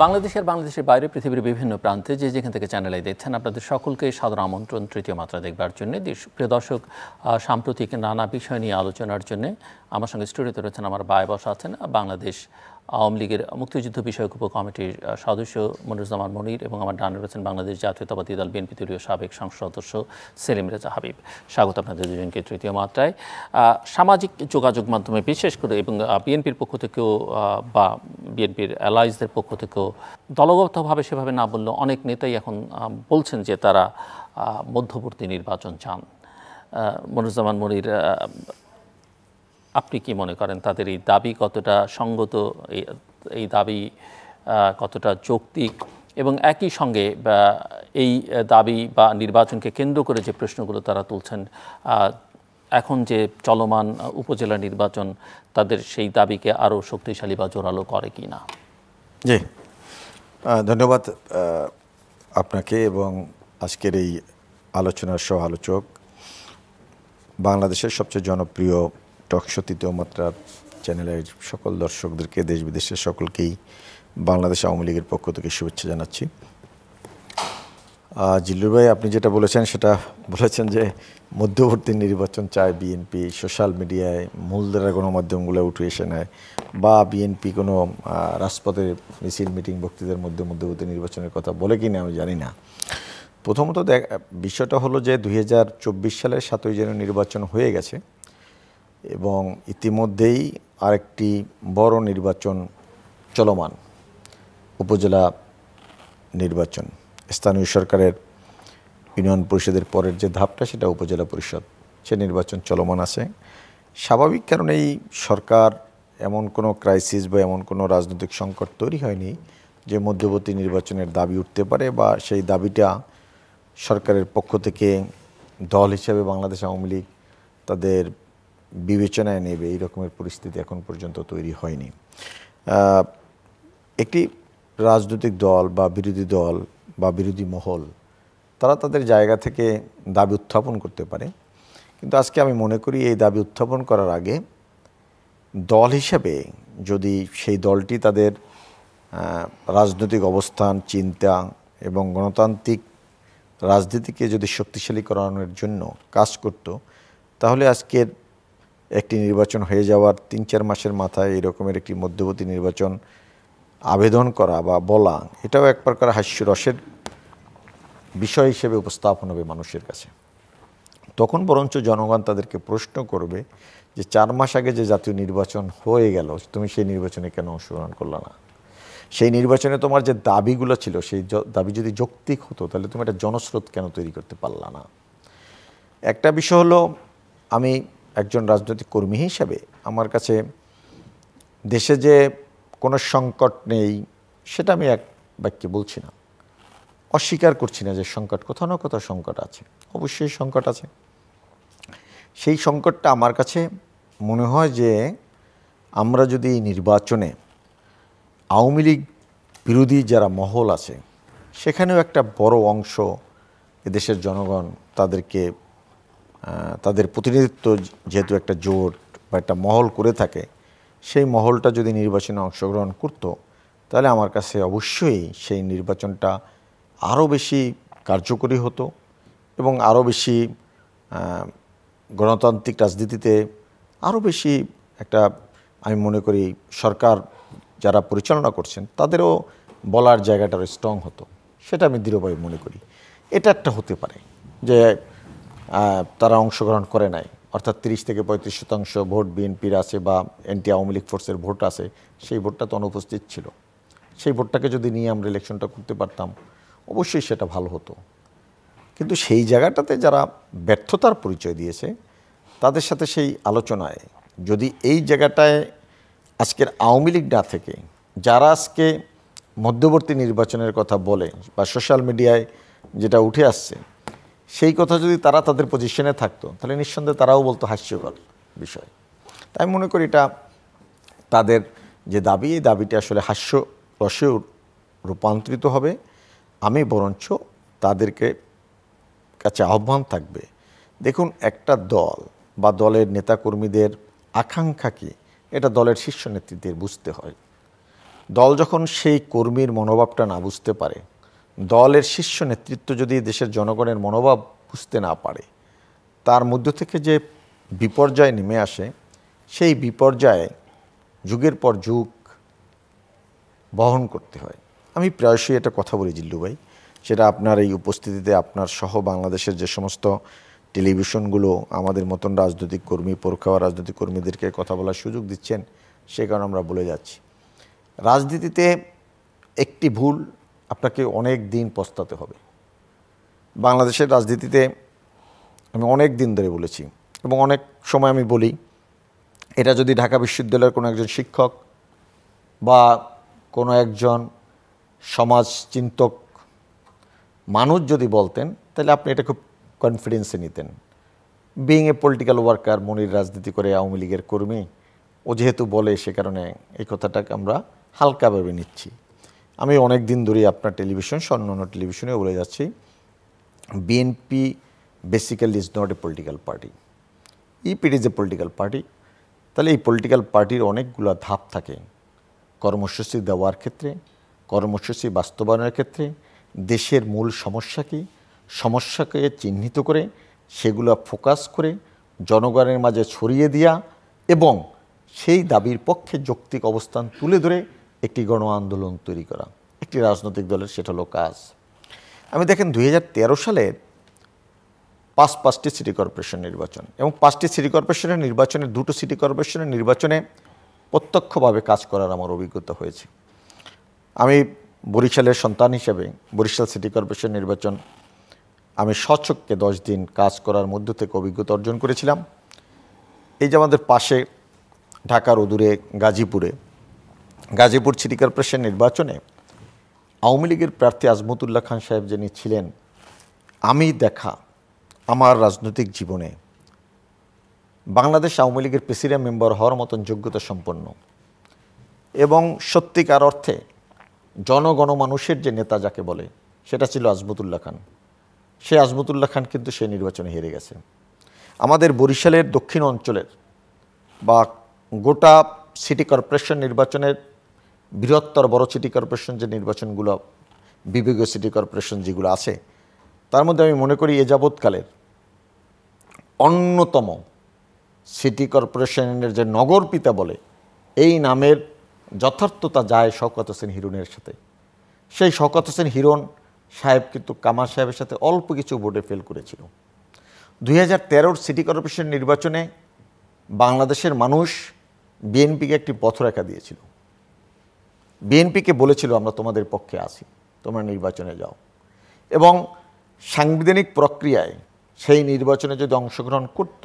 বাংলাদেশের বাইরে পৃথিবীর বিভিন্ন প্রান্তে যেখান থেকে চ্যানেলে দেখছেন আপনাদের সকলকে সাদর আমন্ত্রণ তৃতীয় মাত্রা দেখবার জন্য। প্রিয় দর্শক, সাম্প্রতিক নানা বিষয় নিয়ে আলোচনার জন্য আমার সঙ্গে স্টুডিওতে রয়েছেন আমার ভাই বসা আছেন বাংলাদেশ আওয়ামী লীগের মুক্তিযুদ্ধ বিষয়ক উপকমিটির সদস্য মনিরুজ্জামান মনির এবং আমার ডানে রয়েছেন বাংলাদেশ জাতীয়তাবাদী দল বিএনপি দলীয় সাবেক সংসদ সদস্য সেলিম রেজা হাবিব। স্বাগত আপনাদের দুজনকে তৃতীয় মাত্রায়। সামাজিক যোগাযোগ মাধ্যমে বিশেষ করে এবং বিএনপির পক্ষ থেকেও বা বিএনপির অ্যালাইজদের পক্ষ থেকেও দলগতভাবে সেভাবে না বললেও অনেক নেতাই এখন বলছেন যে তারা মধ্যবর্তী নির্বাচন চান। মনিরুজ্জামান মনির, আপনি কি মনে করেন তাদের এই দাবি কতটা সঙ্গত, এই দাবি কতটা যৌক্তিক, এবং একই সঙ্গে এই দাবি বা নির্বাচনকে কেন্দ্র করে যে প্রশ্নগুলো তারা তুলছেন, এখন যে চলমান উপজেলা নির্বাচন তাদের সেই দাবিকে আরও শক্তিশালী বা জোরালো করে কি না? জি, ধন্যবাদ আপনাকে এবং আজকের এই আলোচনার সহ আলোচক বাংলাদেশের সবচেয়ে জনপ্রিয় টকশো তৃতীয় মাত্রার চ্যানেলের সকল দর্শকদেরকে, দেশ বিদেশের সকলকেই বাংলাদেশ আওয়ামী লীগের পক্ষ থেকে শুভেচ্ছা জানাচ্ছি। জিল্লুর ভাই, আপনি যেটা বলেছেন সেটা বলেছেন যে মধ্যবর্তী নির্বাচন চায় বিএনপি, সোশ্যাল মিডিয়ায় মূলধারা গণমাধ্যমগুলো উঠে এসে নেয়, বা বিএনপি কোনো রাজপথে মিছিল মিটিং বক্তৃতার মধ্যে মধ্যবর্তী নির্বাচনের কথা বলে কিনা আমি জানি না। প্রথমত বিষয়টা হলো যে 2024 সালের 7ই জানুয়ারি নির্বাচন হয়ে গেছে এবং ইতিমধ্যেই আরেকটি বড় নির্বাচন চলমান, উপজেলা নির্বাচন। স্থানীয় সরকারের ইউনিয়ন পরিষদের পরের যে ধাপটা সেটা উপজেলা পরিষদ, সে নির্বাচন চলমান আছে। স্বাভাবিক কারণেই সরকার এমন কোনো ক্রাইসিস বা এমন কোনো রাজনৈতিক সংকট তৈরি হয়নি যে মধ্যবর্তী নির্বাচনের দাবি উঠতে পারে, বা সেই দাবিটা সরকারের পক্ষ থেকে দল হিসেবে বাংলাদেশ আওয়ামী লীগ তাদের বিবেচনায় নেবে, এই রকমের পরিস্থিতি এখন পর্যন্ত তৈরি হয়নি। একটি রাজনৈতিক দল বা বিরোধী দল বা বিরোধী মহল তারা তাদের জায়গা থেকে দাবি উত্থাপন করতে পারে, কিন্তু আজকে আমি মনে করি এই দাবি উত্থাপন করার আগে দল হিসেবে যদি সেই দলটি তাদের রাজনৈতিক অবস্থান, চিন্তা এবং গণতান্ত্রিক রাজনীতিকে যদি শক্তিশালী করানোর জন্য কাজ করত, তাহলে আজকের একটি নির্বাচন হয়ে যাওয়ার 3-4 মাসের মাথায় এরকমের একটি মধ্যবর্তী নির্বাচন আবেদন করা বা বলা, এটাও এক প্রকার হাস্যরসের বিষয় হিসেবে উপস্থাপন হবে মানুষের কাছে। তখন বরঞ্চ জনগণ তাদেরকে প্রশ্ন করবে যে 4 মাস আগে যে জাতীয় নির্বাচন হয়ে গেল, তুমি সেই নির্বাচনে কেন অংশগ্রহণ করলে না? সেই নির্বাচনে তোমার যে দাবিগুলো ছিল সেই দাবি যদি যৌক্তিক হতো তাহলে তুমি একটা জনস্রোত কেন তৈরি করতে পারলা না? একটা বিষয় হলো, আমি একজন রাজনৈতিক কর্মী হিসাবে আমার কাছে দেশে যে কোনো সংকট নেই সেটা আমি এক বাক্যে বলছি না, অস্বীকার করছি না যে সংকট কোথাও না কোথাও সংকট আছে, অবশ্যই সংকট আছে। সেই সংকটটা আমার কাছে মনে হয় যে আমরা যদি নির্বাচনে আওয়ামী লীগ বিরোধী যারা মহল আছে সেখানেও একটা বড় অংশ এদেশের জনগণ তাদেরকে তাদের প্রতিনিধিত্ব যেহেতু একটা জোট বা একটা মহল করে থাকে, সেই মহলটা যদি নির্বাচনে অংশগ্রহণ করত তাহলে আমার কাছে অবশ্যই সেই নির্বাচনটা আরও বেশি কার্যকরী হতো এবং আরও বেশি গণতান্ত্রিক রাজনীতিতে আরও বেশি একটা, আমি মনে করি সরকার যারা পরিচালনা করছেন তাদেরও বলার জায়গাটা স্ট্রং হতো, সেটা আমি দৃঢ়ভাবে মনে করি। এটা একটা হতে পারে যে তারা অংশগ্রহণ করে নাই, অর্থাৎ 30-35% ভোট বিএনপির আছে বা এন্টি আওয়ামী লীগ ফোর্সের ভোট আছে, সেই ভোটটা তো অনুপস্থিত ছিল। সেই ভোটটাকে যদি নিয়ে আমরা ইলেকশনটা করতে পারতাম অবশ্যই সেটা ভালো হতো। কিন্তু সেই জায়গাটাতে যারা ব্যর্থতার পরিচয় দিয়েছে তাদের সাথে সেই আলোচনায় যদি এই জায়গাটায় আজকের আওয়ামী লীগ না থেকে যারা আজকে মধ্যবর্তী নির্বাচনের কথা বলে বা সোশ্যাল মিডিয়ায় যেটা উঠে আসছে সেই কথা যদি তারা তাদের পজিশনে থাকতো তাহলে নিঃসন্দেহে তারাও বলতো হাস্যকর বিষয়। তাই মনে করি এটা তাদের যে দাবি, এই দাবিটা আসলে হাস্যরসে রূপান্তরিত হবে। আমি বরঞ্চ তাদেরকে কাছে আহ্বান থাকবে, দেখুন একটা দল বা দলের নেতাকর্মীদের আকাঙ্ক্ষা কি এটা দলের শীর্ষ নেতৃত্বের বুঝতে হয়। দল যখন সেই কর্মীর মনোভাবটা না বুঝতে পারে, দলের শীর্ষ নেতৃত্ব যদি দেশের জনগণের মনোভাব বুঝতে না পারে, তার মধ্য থেকে যে বিপর্যয় নেমে আসে, সেই বিপর্যয়ে যুগের পর যুগ বহন করতে হয়। আমি প্রায়শই এটা কথা বলি জিল্লু ভাই, সেটা আপনার এই উপস্থিতিতে আপনার সহ বাংলাদেশের যে সমস্ত টেলিভিশনগুলো আমাদের মতন রাজনৈতিক কর্মী, পরোক্ষা রাজনৈতিক কর্মীদেরকে কথা বলার সুযোগ দিচ্ছেন, সে কারণে আমরা বলে যাচ্ছি। রাজনীতিতে একটি ভুল আপনাকে অনেক দিন পস্তাতে হবে। বাংলাদেশের রাজনীতিতে আমি অনেক দিন ধরে বলেছি এবং অনেক সময় আমি বলি, এটা যদি ঢাকা বিশ্ববিদ্যালয়ের কোনো একজন শিক্ষক বা কোনো একজন সমাজ চিন্তক মানুষ যদি বলতেন, তাহলে আপনি এটা খুব কনফিডেন্সে নিতেন। বিইং এ পলিটিক্যাল ওয়ার্কার, মনির রাজনীতি করে আওয়ামী লীগের কর্মী, ও যেহেতু বলে সে কারণে এই কথাটাকে আমরা হালকাভাবে নিচ্ছি। আমি অনেক দিন ধরেই আপনার টেলিভিশন, অন্যান্য টেলিভিশনে বলে যাচ্ছি, BNP basically is not a political party, if it is a political party, তাহলে এই পলিটিক্যাল পার্টির অনেকগুলো ধাপ থাকে। কর্মসূচি দেওয়ার ক্ষেত্রে, কর্মসূচি বাস্তবায়নের ক্ষেত্রে দেশের মূল সমস্যা কী, সমস্যাকে চিহ্নিত করে সেগুলো ফোকাস করে জনগণের মাঝে ছড়িয়ে দেওয়া এবং সেই দাবির পক্ষে যৌক্তিক অবস্থান তুলে ধরে একটি গণ আন্দোলন তৈরি করা একটি রাজনৈতিক দলের, সেটা হলো কাজ। আমি দেখেন 2013 সালের পাঁচটি সিটি কর্পোরেশন নির্বাচন এবং 5টি সিটি কর্পোরেশনের নির্বাচনে, 2টো সিটি কর্পোরেশনের নির্বাচনে প্রত্যক্ষভাবে কাজ করার আমার অভিজ্ঞতা হয়েছে। আমি বরিশালের সন্তান হিসেবে বরিশাল সিটি কর্পোরেশন নির্বাচন আমি স্বচক্ষে 10 দিন কাজ করার মধ্য থেকে অভিজ্ঞতা অর্জন করেছিলাম। এই যে আমাদের পাশে ঢাকার অদূরে গাজীপুর সিটি কর্পোরেশন নির্বাচনে আওয়ামী লীগের প্রার্থী আজমতুল্লাহ খান সাহেব যিনি ছিলেন, আমি দেখা আমার রাজনৈতিক জীবনে বাংলাদেশ আওয়ামী লীগের প্রেসিডেন্ট মেম্বার হওয়ার মতন যোগ্যতা সম্পন্ন এবং সত্যিকার অর্থে জনগণমানুষের যে নেতা যাকে বলে, সেটা ছিল আজমতুল্লাহ খান। সে আজমতুল্লাহ খান কিন্তু সেই নির্বাচনে হেরে গেছে। আমাদের বরিশালের দক্ষিণ অঞ্চলের বা গোটা সিটি কর্পোরেশন নির্বাচনের বৃহত্তর বড় সিটি কর্পোরেশন যে নির্বাচনগুলো, বিভাগীয় সিটি কর্পোরেশন যেগুলো আছে, তার মধ্যে আমি মনে করি এ যাবৎকালের অন্যতম সিটি কর্পোরেশনের যে নগর পিতা বলে, এই নামের যথার্থতা যায় শওকত হোসেন হিরণের সাথে। সেই শওকত হোসেন হিরণ সাহেব কিন্তু কামাল সাহেবের সাথে অল্প কিছু ভোটে ফেল করেছিল। 2013 সিটি কর্পোরেশন নির্বাচনে বাংলাদেশের মানুষ বিএনপিকে একটি পথরেখা দিয়েছিল। বিএনপিকে বলেছিল, আমরা তোমাদের পক্ষে আছি, তোমরা নির্বাচনে যাও। এবং সাংবিধানিক প্রক্রিয়ায় সেই নির্বাচনে যদি অংশগ্রহণ করত,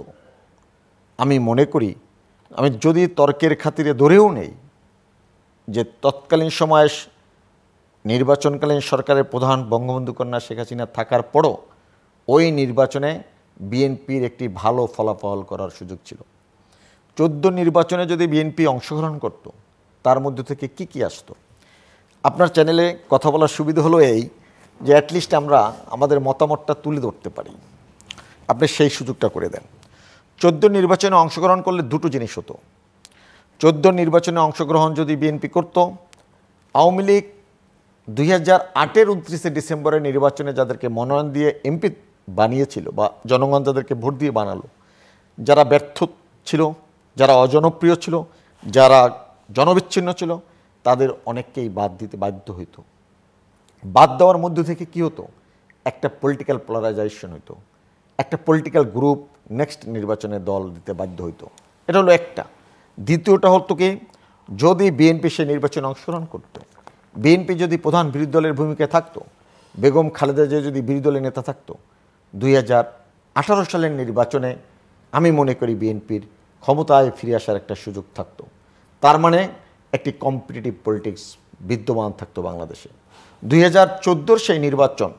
আমি মনে করি, আমি যদি তর্কের খাতিরে ধরেও নেই যে তৎকালীন সময়ে নির্বাচনকালীন সরকারের প্রধান বঙ্গবন্ধু কন্যা শেখ হাসিনা থাকার পরও ওই নির্বাচনে বিএনপির একটি ভালো ফলাফল করার সুযোগ ছিল। 14 নির্বাচনে যদি বিএনপি অংশগ্রহণ করত, তার মধ্যে থেকে কি কি আসতো? আপনার চ্যানেলে কথা বলার সুবিধা হলো এই যে অ্যাটলিস্ট আমরা আমাদের মতামতটা তুলে ধরতে পারি। আপনি সেই সুযোগটা করে দেন। 14 নির্বাচনে অংশগ্রহণ করলে দুটো জিনিস হতো। 14 নির্বাচনে অংশগ্রহণ যদি বিএনপি করত, আওয়ামী লীগ 2008-এর 29শে ডিসেম্বরের নির্বাচনে যাদেরকে মনোনয়ন দিয়ে এমপি বানিয়েছিল বা জনগণ যাদেরকে ভোট দিয়ে বানালো, যারা ব্যর্থ ছিল, যারা অজনপ্রিয় ছিল, যারা জনবিচ্ছিন্ন ছিল, তাদের অনেককেই বাদ দিতে বাধ্য হইতো। বাদ দেওয়ার মধ্য থেকে কি হতো? একটা পলিটিক্যাল পোলারাইজেশন হইতো, একটা পলিটিক্যাল গ্রুপ নেক্সট নির্বাচনে দল দিতে বাধ্য হইতো। এটা হলো একটা। দ্বিতীয়টা হতো কি, যদি বিএনপি সে নির্বাচনে অংশগ্রহণ করতো, বিএনপি যদি প্রধান বিরোধী দলের ভূমিকায় থাকতো, বেগম খালেদা জিয়া যদি বিরোধী দলের নেতা থাকতো, 2018 সালের নির্বাচনে আমি মনে করি বিএনপির ক্ষমতায় ফিরে আসার একটা সুযোগ থাকতো। তার মানে একটি কম্পিটিটিভ পলিটিক্স বিদ্যমান থাকতো বাংলাদেশে। 2014 সেই নির্বাচন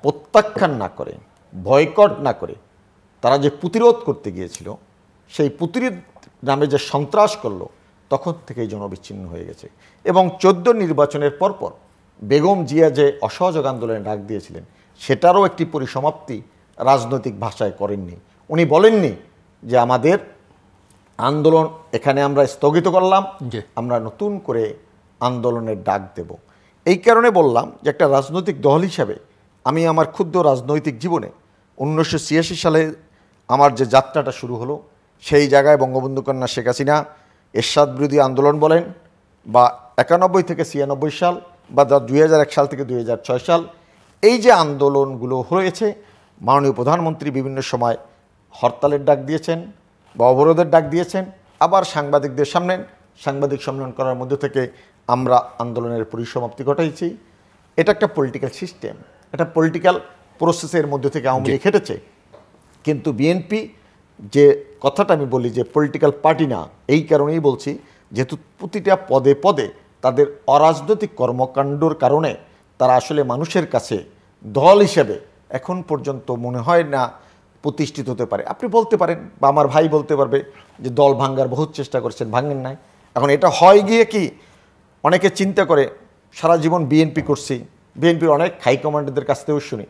প্রত্যাখ্যান না করে, বয়কট না করে তারা যে প্রতিরোধ করতে গিয়েছিল, সেই প্রতিরোধ নামে যে সন্ত্রাস করলো, তখন থেকেই জনবিচ্ছিন্ন হয়ে গেছে। এবং 14 নির্বাচনের পরপর বেগম জিয়া যে অসহযোগ আন্দোলনে ডাক দিয়েছিলেন, সেটারও একটি পরিসমাপ্তি রাজনৈতিক ভাষায় করেননি। উনি বলেননি যে আমাদের আন্দোলন এখানে আমরা স্থগিত করলাম, আমরা নতুন করে আন্দোলনের ডাক দেব। এই কারণে বললাম যে একটা রাজনৈতিক দল হিসাবে আমি আমার ক্ষুদ্র রাজনৈতিক জীবনে 1986 সালে আমার যে যাত্রাটা শুরু হলো, সেই জায়গায় বঙ্গবন্ধু কন্যা শেখ হাসিনা এরশাদ বিরোধী আন্দোলন বলেন, বা 91 থেকে 96 সাল, বা 2001 সাল থেকে 2006 সাল, এই যে আন্দোলনগুলো হয়েছে, মাননীয় প্রধানমন্ত্রী বিভিন্ন সময় হরতালের ডাক দিয়েছেন বা অবরোধের ডাক দিয়েছেন, আবার সাংবাদিকদের সামনে সাংবাদিক সম্মেলন করার মধ্যে থেকে আমরা আন্দোলনের পরিসমাপ্তি ঘটাইছি। এটা একটা পলিটিক্যাল সিস্টেম, একটা পলিটিক্যাল প্রসেসের মধ্যে থেকে আওয়ামী লীগ হেঁটেছে। কিন্তু বিএনপি, যে কথাটা আমি বলি যে পলিটিক্যাল পার্টি না, এই কারণেই বলছি যেহেতু প্রতিটা পদে পদে তাদের অরাজনৈতিক কর্মকাণ্ডর কারণে তারা আসলে মানুষের কাছে দল হিসেবে এখন পর্যন্ত মনে হয় না প্রতিষ্ঠিত হতে পারে। আপনি বলতে পারেন বা আমার ভাই বলতে পারবে যে দল ভাঙ্গার বহুত চেষ্টা করেছেন, ভাঙেন নাই। এখন এটা হয় গিয়ে কি, অনেকে চিন্তা করে সারা জীবন বিএনপি করছি, বিএনপির অনেক হাইকমান্ডারদের কাছ থেকেও শুনি,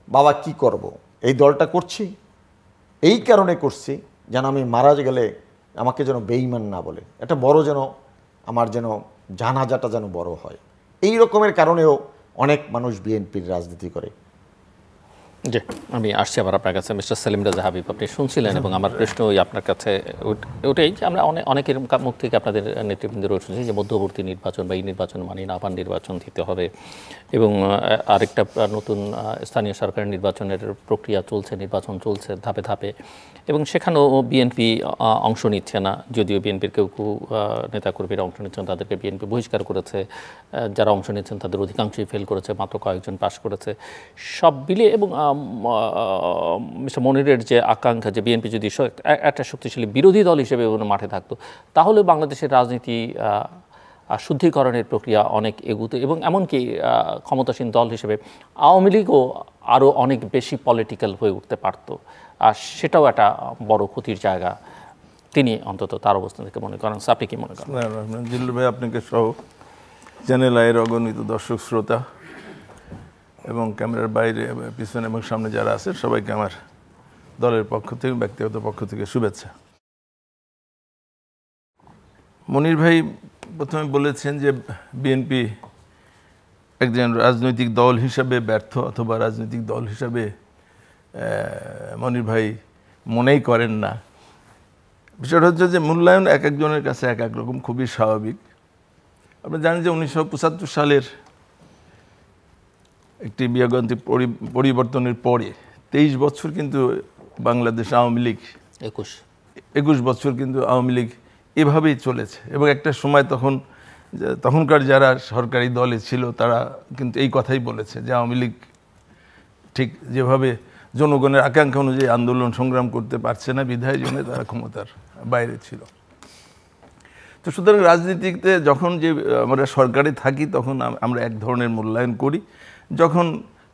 বাবা কি করব, এই দলটা করছি এই কারণে করছি যেন আমি মারা গেলে আমাকে যেন বেঈমান না বলে, এটা বড় যেন আমার যেন জানাজাটা যেন বড় হয়। এই রকমের কারণেও অনেক মানুষ বিএনপির রাজনীতি করে। জি, আমি আসছি আবার আপনার কাছে। মিস্টার সেলিম রেজা হাবিব, আপনি শুনছিলেন এবং আমার প্রশ্ন ওই আপনার কাছে ওটাই যে আমরা অনেকের মুখ থেকে আপনাদের নেতৃবৃন্দেরও শুনছি যে মধ্যবর্তী নির্বাচন বা এই নির্বাচন মানি না, আবার নির্বাচন দিতে হবে, এবং আরেকটা নতুন স্থানীয় সরকারের নির্বাচনের প্রক্রিয়া চলছে, নির্বাচন চলছে ধাপে ধাপে, এবং সেখানেও বিএনপি অংশ নিচ্ছে না। যদিও বিএনপির কেউ কেউ নেতাকর্মীরা অংশ নিচ্ছেন, তাদেরকে বিএনপি বহিষ্কার করেছে, যারা অংশ নিচ্ছেন তাদের অধিকাংশই ফেল করেছে, মাত্র কয়েকজন পাশ করেছে। সব মিলিয়ে এবং মিস্টার মনিরের যে আকাঙ্ক্ষা যে বিএনপি যদি একটা শক্তিশালী বিরোধী দল হিসেবে মাঠে থাকতো, তাহলে বাংলাদেশের রাজনীতি শুদ্ধিকরণের প্রক্রিয়া অনেক এগুতো, এবং এমনকি ক্ষমতাসীন দল হিসেবে আওয়ামী লীগও আরও অনেক বেশি পলিটিক্যাল হয়ে উঠতে পারত। আর সেটাও একটা বড় ক্ষতির জায়গা তিনি অন্তত তার অবস্থান থেকে মনে করেন। আপনি কি মনে করেন? জিল্লুর ভাই, আপনাকে সহ চ্যানেল আইয়ের অগণিত দর্শক শ্রোতা এবং ক্যামেরার বাইরে পিছনে এবং সামনে যারা আছেন সবাইকে আমার দলের পক্ষ থেকে, ব্যক্তিগত পক্ষ থেকে শুভেচ্ছা। মনির ভাই প্রথমে বলেছেন যে বিএনপি একজন রাজনৈতিক দল হিসাবে ব্যর্থ, অথবা রাজনৈতিক দল হিসাবে মনির ভাই মনেই করেন না। বিষয়টা হচ্ছে যে মূল্যায়ন এক একজনের কাছে এক এক রকম, খুবই স্বাভাবিক। আপনি জানেন যে 1975 সালের একটি বিয়োগান্তিক পরিবর্তনের পরে 23 বছর কিন্তু বাংলাদেশ আওয়ামী লীগ, 21 বছর কিন্তু আওয়ামী লীগ এভাবেই চলেছে। এবং একটা সময় তখনকার যারা সরকারি দলে ছিল তারা কিন্তু এই কথাই বলেছে যে আওয়ামী লীগ ঠিক যেভাবে জনগণের আকাঙ্ক্ষা অনুযায়ী আন্দোলন সংগ্রাম করতে পারছে না, বিধায় জন্য তারা ক্ষমতার বাইরে ছিল। তো সুতরাং রাজনীতিতে যখন যে আমরা সরকারে থাকি তখন আমরা এক ধরনের মূল্যায়ন করি, যখন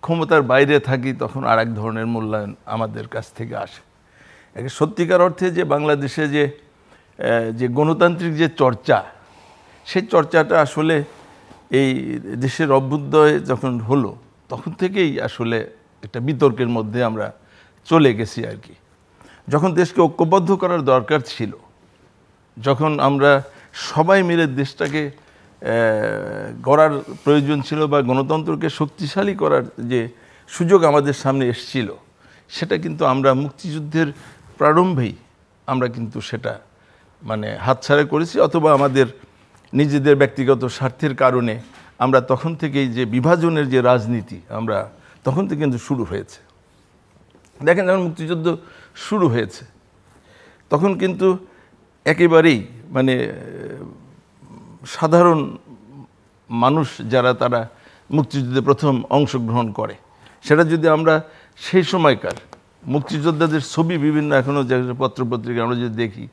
ক্ষমতার বাইরে থাকি তখন আর এক ধরনের মূল্যায়ন আমাদের কাছ থেকে আসে। সত্যিকার অর্থে যে বাংলাদেশে যে গণতান্ত্রিক যে চর্চা, সেই চর্চাটা আসলে এই দেশের অভ্যুদয় যখন হলো তখন থেকেই আসলে একটা বিতর্কের মধ্যে আমরা চলে গেছি আর কি। যখন দেশকে ঐক্যবদ্ধ করার দরকার ছিল, যখন আমরা সবাই মিলে দেশটাকে গড়ার প্রয়োজন ছিল বা গণতন্ত্রকে শক্তিশালী করার যে সুযোগ আমাদের সামনে এসেছিল, সেটা কিন্তু আমরা মুক্তিযুদ্ধের প্রারম্ভেই আমরা কিন্তু সেটা হাতছাড়া করেছি, অথবা আমাদের নিজেদের ব্যক্তিগত স্বার্থের কারণে আমরা তখন থেকেই যে বিভাজনের যে রাজনীতি আমরা তখন থেকে কিন্তু শুরু হয়েছে। দেখেন, যখন মুক্তিযুদ্ধ শুরু হয়েছে তখন কিন্তু একেবারেই সাধারণ মানুষ যারা তারা মুক্তিযুদ্ধে প্রথম অংশগ্রহণ করে, সেটা যদি আমরা সেই সময়কার মুক্তিযোদ্ধাদের ছবি বিভিন্ন এখনও পত্রপত্রিকা আমরা যদি দেখি,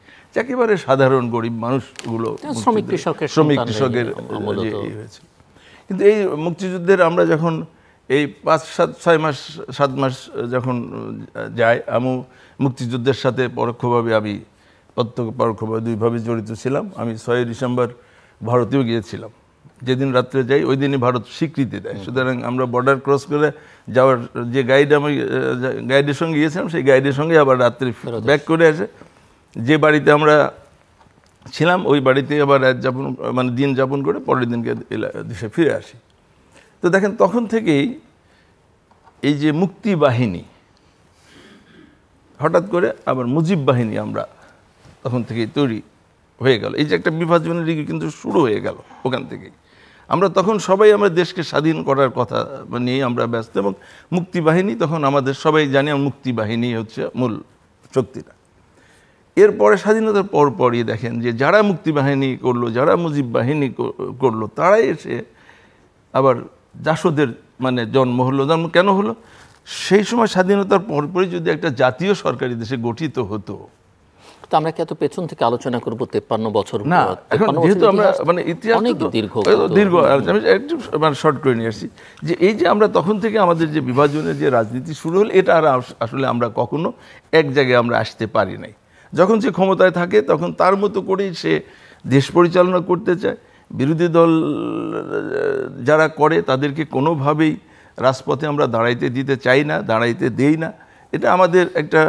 একেবারে সাধারণ গরিব মানুষগুলো, শ্রমিক কৃষকের হয়েছে। কিন্তু এই মুক্তিযুদ্ধের আমরা যখন এই 5-7 মাস যখন যাই, আমি মুক্তিযুদ্ধের সাথে পরোক্ষভাবে, আমি প্রত্যক্ষ পরোক্ষভাবে দুইভাবে জড়িত ছিলাম। আমি 6 ডিসেম্বর ভারতেও গিয়েছিলাম। যেদিন রাত্রে যাই ওই দিনই ভারত স্বীকৃতি দেয়। সুতরাং আমরা বর্ডার ক্রস করে যাওয়ার যে গাইডের সঙ্গে গিয়েছিলাম, সেই গাইডের সঙ্গে আবার রাত্রে ব্যাক করে আসে। যে বাড়িতে আমরা ছিলাম, ওই বাড়িতে আবার রাত যাপন মানে দিন যাপন করে পরের দিনকে দেশে ফিরে আসি। তো দেখেন তখন থেকেই এই যে মুক্তি বাহিনী, হঠাৎ করে আবার মুজিব বাহিনী আমরা তখন থেকেই তৈরি হয়ে গেল। এই যে একটা বিভাজনের দিকে কিন্তু শুরু হয়ে গেল ওখান থেকেই। আমরা তখন সবাই আমরা দেশকে স্বাধীন করার কথা নিয়ে আমরা ব্যস্ত, এবং মুক্তিবাহিনী তখন আমাদের সবাই জানি মুক্তিবাহিনী হচ্ছে মূল শক্তিটা। এরপরে স্বাধীনতার পরপরই দেখেন যে যারা মুক্তিবাহিনী করলো, যারা মুজিব বাহিনী করলো, তারাই এসে আবার জাসদের মানে জন্ম হলো। জন্ম কেন হলো? সেই সময় স্বাধীনতার পরপরই যদি একটা জাতীয় সরকারি দেশে গঠিত হতো। তো আমরা কি এত পেছন থেকে আলোচনা করব 53 বছর না, এখন যেহেতু আমরা মানে ইতিহাস অনেক দীর্ঘ, আমি একটু মানে শর্ট করে নিয়ে আসছি যে এই যে আমরা তখন থেকে আমাদের যে বিভাজনের যে রাজনীতি শুরু হলো, এটা আর আসলে আমরা কখনো এক জায়গায় আমরা আসতে পারি নাই। যখন সে ক্ষমতায় থাকে তখন তার মতো করেই সে দেশ পরিচালনা করতে চায়। বিরোধী দল যারা করে তাদেরকে কোনোভাবেই রাজপথে আমরা দাঁড়াইতে দিতে চাই না, দাঁড়াইতে দেই না। এটা আমাদের একটা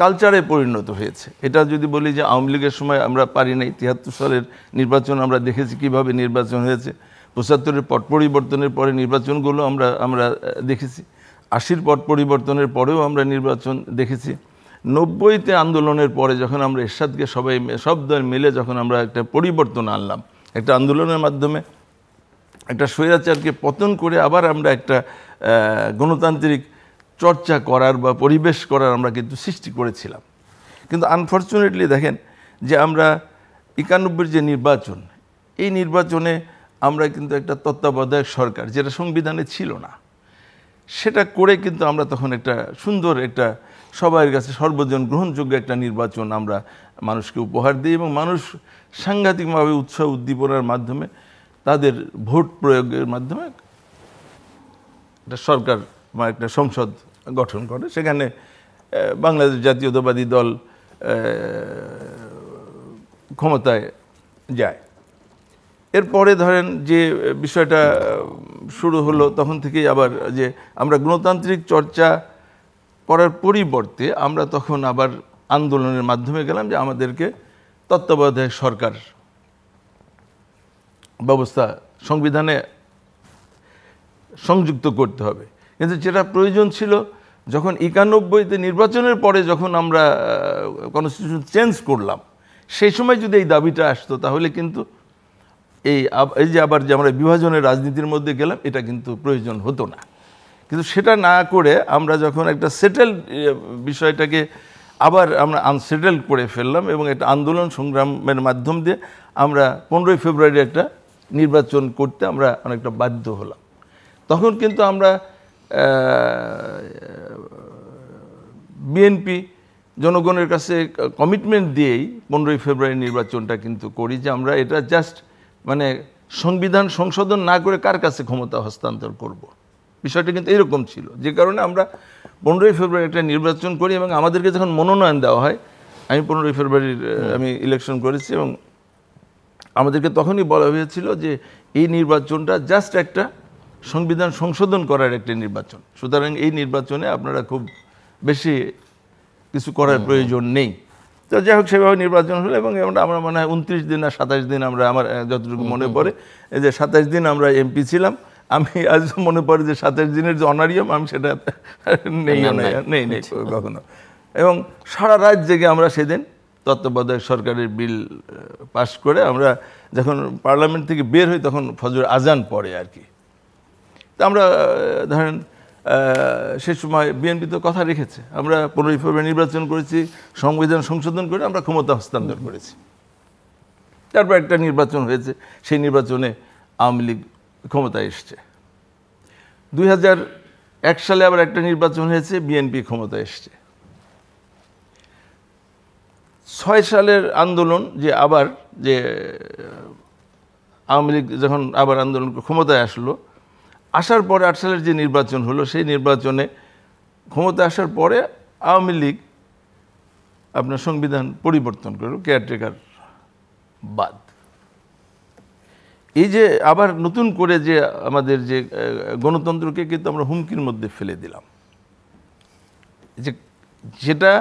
কালচারে পরিণত হয়েছে। এটা যদি বলি যে আওয়ামী লীগের সময় আমরা পারি নাই, 73 সালের নির্বাচন আমরা দেখেছি কিভাবে নির্বাচন হয়েছে, 75-এর পট পরিবর্তনের পরে নির্বাচনগুলো আমরা দেখেছি, 80-র পট পরিবর্তনের পরেও আমরা নির্বাচন দেখেছি, 90-তে আন্দোলনের পরে যখন আমরা এরশাদকে সব দল মিলে যখন আমরা একটা পরিবর্তন আনলাম, একটা আন্দোলনের মাধ্যমে একটা স্বৈরাচারকে পতন করে আবার আমরা একটা গণতান্ত্রিক চর্চা করার বা পরিবেশ করার আমরা কিন্তু সৃষ্টি করেছিলাম। কিন্তু আনফর্চুনেটলি দেখেন যে আমরা 91-এর যে নির্বাচন, এই নির্বাচনে আমরা কিন্তু একটা তত্ত্বাবধায়ক সরকার, যেটা সংবিধানে ছিল না, সেটা করে কিন্তু আমরা তখন একটা সুন্দর একটা সবার কাছে সর্বজন গ্রহণযোগ্য একটা নির্বাচন আমরা মানুষকে উপহার দিই, এবং মানুষ সাংঘাতিকভাবে উৎসাহ উদ্দীপনার মাধ্যমে তাদের ভোট প্রয়োগের মাধ্যমে একটা সরকার বা একটা সংসদ গঠন করে। সেখানে বাংলাদেশ জাতীয়তাবাদী দল ক্ষমতায় যায়। এরপরে ধরেন যে বিষয়টা শুরু হলো, তখন থেকেই আবার যে আমরা গণতান্ত্রিক চর্চা করার পরিবর্তে আমরা তখন আবার আন্দোলনের মাধ্যমে গেলাম যে আমাদেরকে তত্ত্বাবধায়ক সরকার ব্যবস্থা সংবিধানে সংযুক্ত করতে হবে। কিন্তু যেটা প্রয়োজন ছিল, যখন 91-তে নির্বাচনের পরে যখন আমরা কনস্টিটিউশন চেঞ্জ করলাম, সেই সময় যদি এই দাবিটা আসতো, তাহলে কিন্তু এই যে আবার যে আমরা বিভাজনের রাজনীতির মধ্যে গেলাম, এটা কিন্তু প্রয়োজন হতো না। কিন্তু সেটা না করে আমরা যখন একটা সেটেল বিষয়টাকে আবার আমরা আনসেটেল করে ফেললাম, এবং একটা আন্দোলন সংগ্রামের মাধ্যম দিয়ে আমরা 15ই ফেব্রুয়ারি একটা নির্বাচন করতে আমরা অনেকটা বাধ্য হলাম। তখন কিন্তু আমরা বিএনপি জনগণের কাছে কমিটমেন্ট দিয়েই 15ই ফেব্রুয়ারি নির্বাচনটা কিন্তু করি, যে আমরা এটা জাস্ট মানে সংবিধান সংশোধন না করে কার কাছে ক্ষমতা হস্তান্তর করব। বিষয়টা কিন্তু এরকম ছিল, যে কারণে আমরা 15ই ফেব্রুয়ারি একটা নির্বাচন করি, এবং আমাদেরকে যখন মনোনয়ন দেওয়া হয়, আমি 15ই ফেব্রুয়ারির আমি ইলেকশন করেছি, এবং আমাদেরকে তখনই বলা হয়েছিল যে এই নির্বাচনটা জাস্ট একটা সংবিধান সংশোধন করার একটা নির্বাচন, সুতরাং এই নির্বাচনে আপনারা খুব বেশি কিছু করার প্রয়োজন নেই। তো যাই হোক, সেভাবে নির্বাচন হলো, এবং আমরা মনে হয় 29 দিন আর 27 দিন আমরা, আমার যতটুকু মনে পড়ে, এই যে 27 দিন আমরা এমপি ছিলাম। আমি আজ মনে পড়ে যে 27 দিনের যে অনারিয়াম, আমি সেটা নেই কখনো। এবং সারা রাত জেগে আমরা সেদিন তত্ত্বাবধায়ক সরকারের বিল পাস করে আমরা যখন পার্লামেন্ট থেকে বের হই, তখন ফজর আজান পড়ে আর কি। তা আমরা ধরেন সে সময় বিএনপি তো কথা রেখেছে, আমরা 15ই ফেব্রুয়ারি নির্বাচন করেছি, সংবিধান সংশোধন করে আমরা ক্ষমতা হস্তান্তর করেছি। তারপর একটা নির্বাচন হয়েছে, সেই নির্বাচনে আওয়ামী লীগ ক্ষমতায় এসছে। 2001 সালে আবার একটা নির্বাচন হয়েছে, বিএনপি ক্ষমতায় এসছে। 6 সালের আন্দোলন, যে আবার যে আওয়ামী লীগ যখন আবার আন্দোলন ক্ষমতায় আসলো, আসার পরে 8 সালের যে নির্বাচন হলো, সেই নির্বাচনে ক্ষমতা আসার পরে আওয়ামী লীগ আপনার সংবিধান পরিবর্তন করল, কেয়ারটেকার বাদ। এই যে আবার নতুন করে যে আমাদের যে গণতন্ত্রকে কিন্তু আমরা হুমকির মধ্যে ফেলে দিলাম, যেটা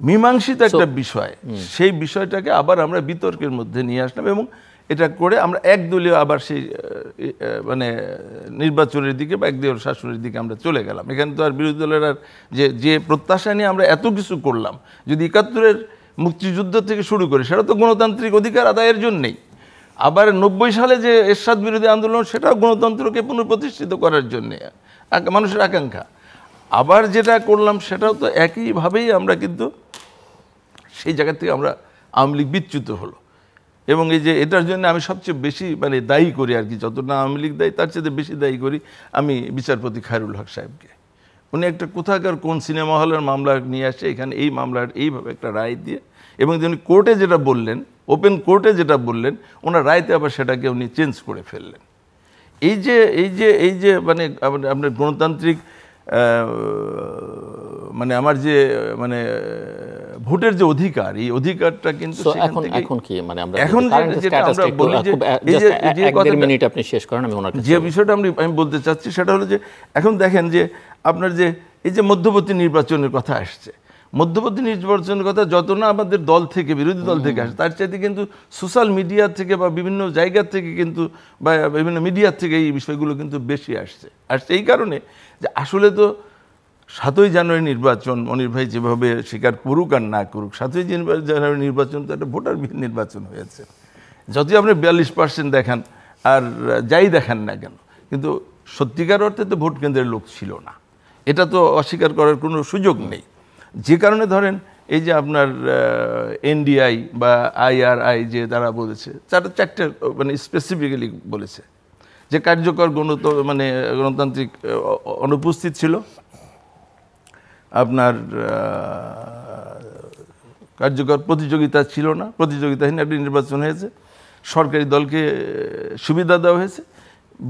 মীমাংসিত একটা বিষয়, সেই বিষয়টাকে আবার আমরা বিতর্কের মধ্যে নিয়ে আসলাম এবং এটা করে আমরা একদলীয় আবার সেই মানে নির্বাচনের দিকে বা একদলীয় শাসনের দিকে আমরা চলে গেলাম। এখানে তো আর বিরোধী দলের আর যে প্রত্যাশা নিয়ে আমরা এত কিছু করলাম, যদি ৭১-এর মুক্তিযুদ্ধ থেকে শুরু করি, সেটা তো গণতান্ত্রিক অধিকার আদায়ের জন্যেই। আবার ৯০ সালে যে এরশাদ বিরোধী আন্দোলন, সেটাও গণতন্ত্রকে পুনঃপ্রতিষ্ঠিত করার জন্যে মানুষের আকাঙ্ক্ষা। আবার যেটা করলাম সেটাও তো একইভাবেই আমরা কিন্তু সেই জায়গা থেকে আমরা আওয়ামী লীগ বিচ্যুত হলো। এবং এই যে এটার জন্য আমি সবচেয়ে বেশি মানে দায়ী করি আর কি, যতটা আওয়ামী লীগ দায়ী তার চেয়ে বেশি দায়ী করি আমি বিচারপতি খায়রুল হক সাহেবকে। উনি একটা কোথাকার কোন সিনেমা হলের মামলা নিয়ে আসে, এখানে এই মামলার এইভাবে একটা রায় দিয়ে, এবং যিনি কোর্টে যেটা বললেন, ওপেন কোর্টে যেটা বললেন, ওনার রায়তে আবার সেটাকে উনি চেঞ্জ করে ফেললেন। এই যে মানে আপনার গণতান্ত্রিক মানে আমার যে মানে ভোটের যে অধিকার, এই অধিকারটা কিন্তু এখন কি মানে আমরা এখন যেটা আমরা বলি যে মিনিট আপনি শেষ করেন, আমি ওনার যে বিষয়টা আমি বলতে চাচ্ছি সেটা হলো যে এখন দেখেন যে আপনার যে এই যে মধ্যবর্তী নির্বাচনের কথা আসছে, মধ্যবর্তী নির্বাচনের কথা যত না আমাদের দল থেকে, বিরোধী দল থেকে আসে, তার চাইতে কিন্তু সোশ্যাল মিডিয়া থেকে বা বিভিন্ন জায়গা থেকে কিন্তু বা বিভিন্ন মিডিয়া থেকে এই বিষয়গুলো কিন্তু বেশি আসছে। আর সেই কারণে যে আসলে তো ৭ই জানুয়ারি নির্বাচন, মনির ভাই যেভাবে স্বীকার করুক আর না করুক, ৭ই জানুয়ারি নির্বাচন তো একটা ভোটারবিহীন নির্বাচন হয়েছে। যতই আপনি ৪২% দেখান আর যাই দেখান না কেন, কিন্তু সত্যিকার অর্থে তো ভোট কেন্দ্রের লোক ছিল না, এটা তো অস্বীকার করার কোনো সুযোগ নেই। যে কারণে ধরেন এই যে আপনার এনডিআই বা IRI যে তারা বলেছে, চারটে মানে স্পেসিফিক্যালি বলেছে যে কার্যকর গণতান্ত্রিক অনুপস্থিত ছিল, আপনার কার্যকর প্রতিযোগিতা ছিল না, প্রতিযোগিতাহীন একটা নির্বাচন হয়েছে, সরকারি দলকে সুবিধা দেওয়া হয়েছে,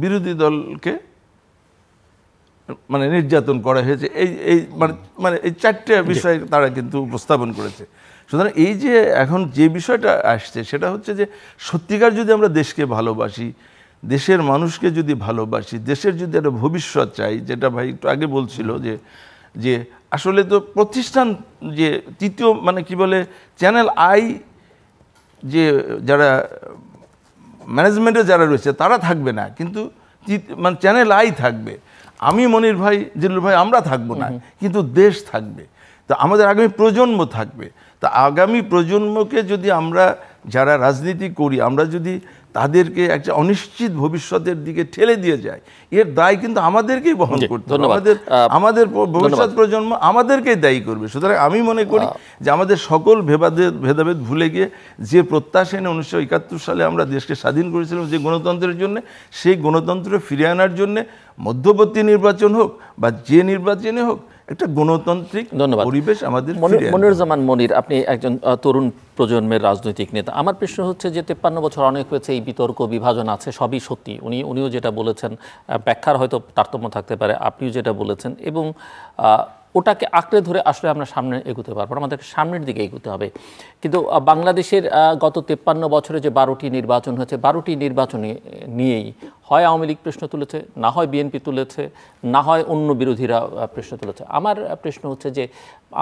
বিরোধী দলকে মানে নির্যাতন করা হয়েছে। এই মানে এই চারটে বিষয় তারা কিন্তু উপস্থাপন করেছে। সুতরাং এই যে এখন যে বিষয়টা আসছে সেটা হচ্ছে যে সত্যিকার যদি আমরা দেশকে ভালোবাসি, দেশের মানুষকে যদি ভালোবাসি, দেশের যদি একটা ভবিষ্যৎ চাই, যেটা ভাই একটু আগে বলছিল যে আসলে তো প্রতিষ্ঠান যে তৃতীয় মানে কি বলে চ্যানেল আই যে যারা ম্যানেজমেন্টে যারা রয়েছে তারা থাকবে না, কিন্তু মানে চ্যানেল আই থাকবে। আমি মনির ভাই, জিল্লুর ভাই আমরা থাকবো না, কিন্তু দেশ থাকবে। তো আমাদের আগামী প্রজন্ম থাকবে। তা আগামী প্রজন্মকে যদি আমরা যারা রাজনীতি করি, আমরা যদি তাদেরকে একটা অনিশ্চিত ভবিষ্যতের দিকে ঠেলে দিয়ে যায়, এর দায় কিন্তু আমাদেরকেই বহন করতে হবে। আমাদের ভবিষ্যৎ প্রজন্ম আমাদেরকেই দায়ী করবে। সুতরাং আমি মনে করি যে আমাদের সকল ভেদাভেদ ভুলে গিয়ে যে প্রত্যাশা এনে 1971 সালে আমরা দেশকে স্বাধীন করেছিলাম যে গণতন্ত্রের জন্য, সেই গণতন্ত্র ফিরিয়ে আনার জন্য মধ্যবর্তী নির্বাচন হোক বা যে নির্বাচনে হোক, একটা গণতান্ত্রিক পরিবেশ আমাদের। মনিরুজ্জামান মনির, আপনি একজন তরুণ প্রজন্মের রাজনৈতিক নেতা। আমার প্রশ্ন হচ্ছে যে 53 বছর অনেক হয়েছে, এই বিতর্ক বিভাজন আছে, সবই সত্যি। উনিও যেটা বলেছেন, ব্যাখ্যার হয়তো তারতম্য থাকতে পারে, আপনিও যেটা বলেছেন, এবং ওটাকে আঁকড়ে ধরে আসলে আমরা সামনে এগোতে পারবো না, আমাদেরকে সামনের দিকে এগোতে হবে। কিন্তু বাংলাদেশের গত 53 বছরে যে 12টি নির্বাচন হয়েছে, 12টি নির্বাচনে নিয়েই হয় আওয়ামী লীগ প্রশ্ন তুলেছে, না হয় বিএনপি তুলেছে, না হয় অন্য বিরোধীরা প্রশ্ন তুলেছে। আমার প্রশ্ন হচ্ছে যে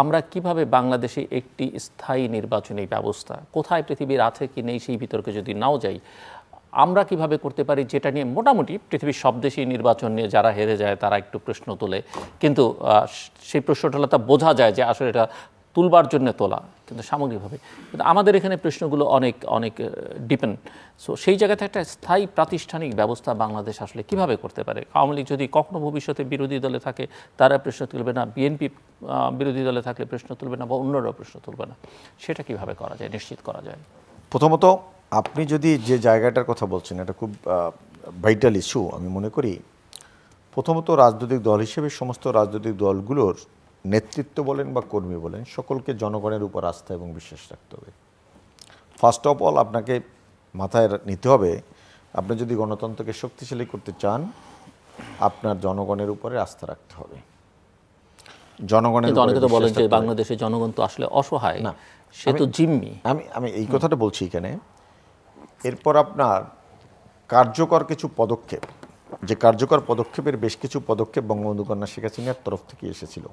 আমরা কিভাবে বাংলাদেশে একটি স্থায়ী নির্বাচনী ব্যবস্থা, কোথায় পৃথিবীর আছে কি নেই সেই বিতর্কে যদি নাও যাই, আমরা কিভাবে করতে পারি, যেটা নিয়ে মোটামুটি পৃথিবীর সব দেশেই নির্বাচন নিয়ে যারা হেরে যায় তারা একটু প্রশ্ন তোলে, কিন্তু সেই প্রশ্নটা বোঝা যায় যে আসলে এটা তুলবার জন্য তোলা, কিন্তু সামগ্রিকভাবে। কিন্তু আমাদের এখানে প্রশ্নগুলো অনেক অনেক ডিপেন্ড। সো সেই জায়গাতে একটা স্থায়ী প্রাতিষ্ঠানিক ব্যবস্থা বাংলাদেশ আসলে কিভাবে করতে পারে? আওয়ামী লীগ যদি কখনো ভবিষ্যতে বিরোধী দলে থাকে তারা প্রশ্ন তুলবে না, বিএনপি বিরোধী দলে থাকলে প্রশ্ন তুলবে না, বা অন্যরা প্রশ্ন তুলবে না, সেটা কিভাবে করা যায়, নিশ্চিত করা যায়? প্রথমত আপনি যদি যে জায়গাটার কথা বলছেন এটা খুব ভাইটাল ইস্যু আমি মনে করি। প্রথমত রাজনৈতিক দল হিসেবে সমস্ত রাজনৈতিক দলগুলোর নেতৃত্ব বলেন বা কর্মী বলেন, সকলকে জনগণের উপর আস্থা এবং বিশ্বাস রাখতে হবে। ফার্স্ট অফ অল আপনাকে মাথায় নিতে হবে, আপনি যদি গণতন্ত্রকে শক্তিশালী করতে চান, আপনার জনগণের উপরে আস্থা রাখতে হবে। জনগণের অনেকে তো বলেন যে বাংলাদেশের জনগণ তো আসলে অসহায়, না সে তো জিম্মি। আমি এই কথাটা বলছি এখানে। এরপর আপনার কার্যকর কিছু পদক্ষেপ, যে কার্যকর পদক্ষেপের বেশ কিছু পদক্ষেপ বঙ্গবন্ধু কন্যা শেখ হাসিনার তরফ থেকে এসেছিল।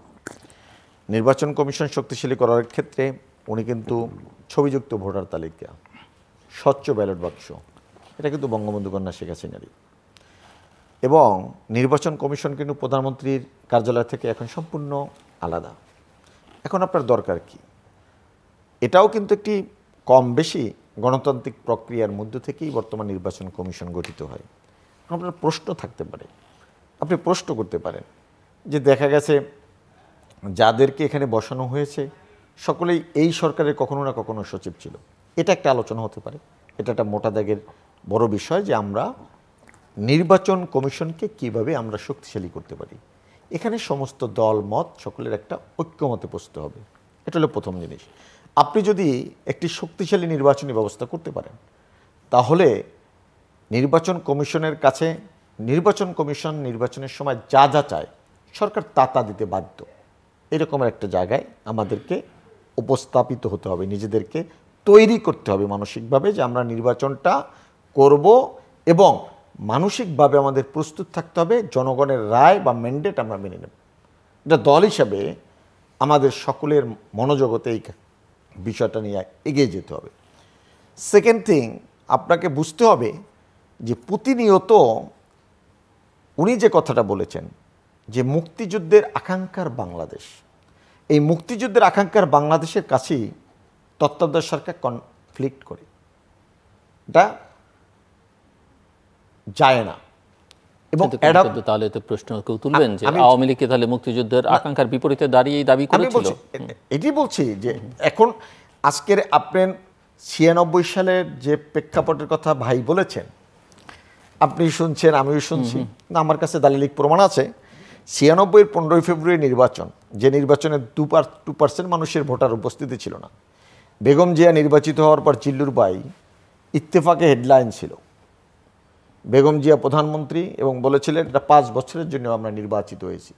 নির্বাচন কমিশন শক্তিশালী করার ক্ষেত্রে উনি কিন্তু ছবিযুক্ত ভোটার তালিকা, স্বচ্ছ ব্যালট বাক্স, এটা কিন্তু বঙ্গবন্ধু কন্যা শেখ হাসিনারই। এবং নির্বাচন কমিশন কিন্তু প্রধানমন্ত্রীর কার্যালয় থেকে এখন সম্পূর্ণ আলাদা। এখন আপনার দরকার কি? এটাও কিন্তু একটি কম বেশি গণতান্ত্রিক প্রক্রিয়ার মধ্য থেকেই বর্তমান নির্বাচন কমিশন গঠিত হয়। আপনার প্রশ্ন থাকতে পারে, আপনি প্রশ্ন করতে পারেন যে দেখা গেছে যাদেরকে এখানে বসানো হয়েছে সকলেই এই সরকারের কখনো না কখনো সচিব ছিল। এটা একটা আলোচনা হতে পারে, এটা একটা মোটা দাগের বড় বিষয় যে আমরা নির্বাচন কমিশনকে কিভাবে আমরা শক্তিশালী করতে পারি। এখানে সমস্ত দল মত সকলের একটা ঐক্যমতে পৌঁছতে হবে। এটা হলো প্রথম জিনিস। আপনি যদি একটি শক্তিশালী নির্বাচনী ব্যবস্থা করতে পারেন তাহলে নির্বাচন কমিশনের কাছে নির্বাচন কমিশন নির্বাচনের সময় যা যা চায় সরকার তা দিতে বাধ্য। এরকমের একটা জায়গায় আমাদেরকে উপস্থাপিত হতে হবে, নিজেদেরকে তৈরি করতে হবে মানসিকভাবে যে আমরা নির্বাচনটা করব এবং মানসিকভাবে আমাদের প্রস্তুত থাকতে হবে জনগণের রায় বা ম্যান্ডেট আমরা মেনে নেব। এটা দল হিসাবে আমাদের সকলের মনোজগতে এই বিষয়টা নিয়ে এগিয়ে যেতে হবে। সেকেন্ড থিং, আপনাকে বুঝতে হবে যে প্রতিনিয়ত উনি যে কথাটা বলেছেন যে মুক্তিযুদ্ধের আকাঙ্ক্ষার বাংলাদেশ, এই মুক্তিযুদ্ধের আকাঙ্ক্ষার বাংলাদেশের কাছেই তত্ত্বাবধায়ক সরকার কনফ্লিক্ট করে, এটা যায় না। এবং তাহলে তো প্রশ্ন কেউ তুলবেন যে আওয়ামী লীগ তাহলে মুক্তিযুদ্ধের আকাঙ্ক্ষার বিপরীতে দাঁড়িয়ে দাবি করেছিল। এটি বলছি যে এখন আজকের আপনার 96 সালের যে প্রেক্ষাপটের কথা ভাই বলেছেন, আপনি শুনছেন, আমিও শুনছি, না আমার কাছে দালিলিক প্রমাণ আছে। 96-এর 15 ফেব্রুয়ারি নির্বাচন, যে নির্বাচনে 2% মানুষের ভোটার উপস্থিতি ছিল না। বেগম জিয়া নির্বাচিত হওয়ার পর জিল্লুর বাই ইত্তেফাকে হেডলাইন ছিল, বেগম জিয়া প্রধানমন্ত্রী এবং বলেছিলেন এটা 5 বছরের জন্য আমরা নির্বাচিত হয়েছি,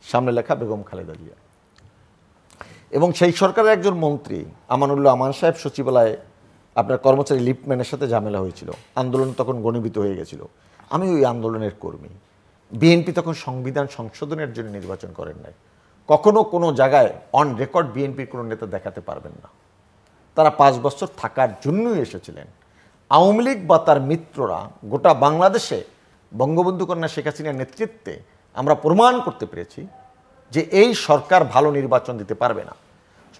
সামনে লেখা বেগম খালেদা জিয়া। এবং সেই সরকারের একজন মন্ত্রী আমানুল্লাহ আমান সাহেব সচিবালয়ে আপনার কর্মচারী লিপম্যানের সাথে ঝামেলা হয়েছিল, আন্দোলন তখন ঘনীভূত হয়ে গেছিল। আমি ওই আন্দোলনের কর্মী। বিএনপি তখন সংবিধান সংশোধনের জন্য নির্বাচন করেন নাই। কখনো কোনো জায়গায় অন রেকর্ড বিএনপির কোনো নেতা দেখাতে পারবেন না। তারা 5 বছর থাকার জন্যই এসেছিলেন। আওয়ামী লীগ বা তার মিত্ররা গোটা বাংলাদেশে বঙ্গবন্ধু কন্যা শেখ হাসিনার নেতৃত্বে আমরা প্রমাণ করতে পেরেছি যে এই সরকার ভালো নির্বাচন দিতে পারবে না।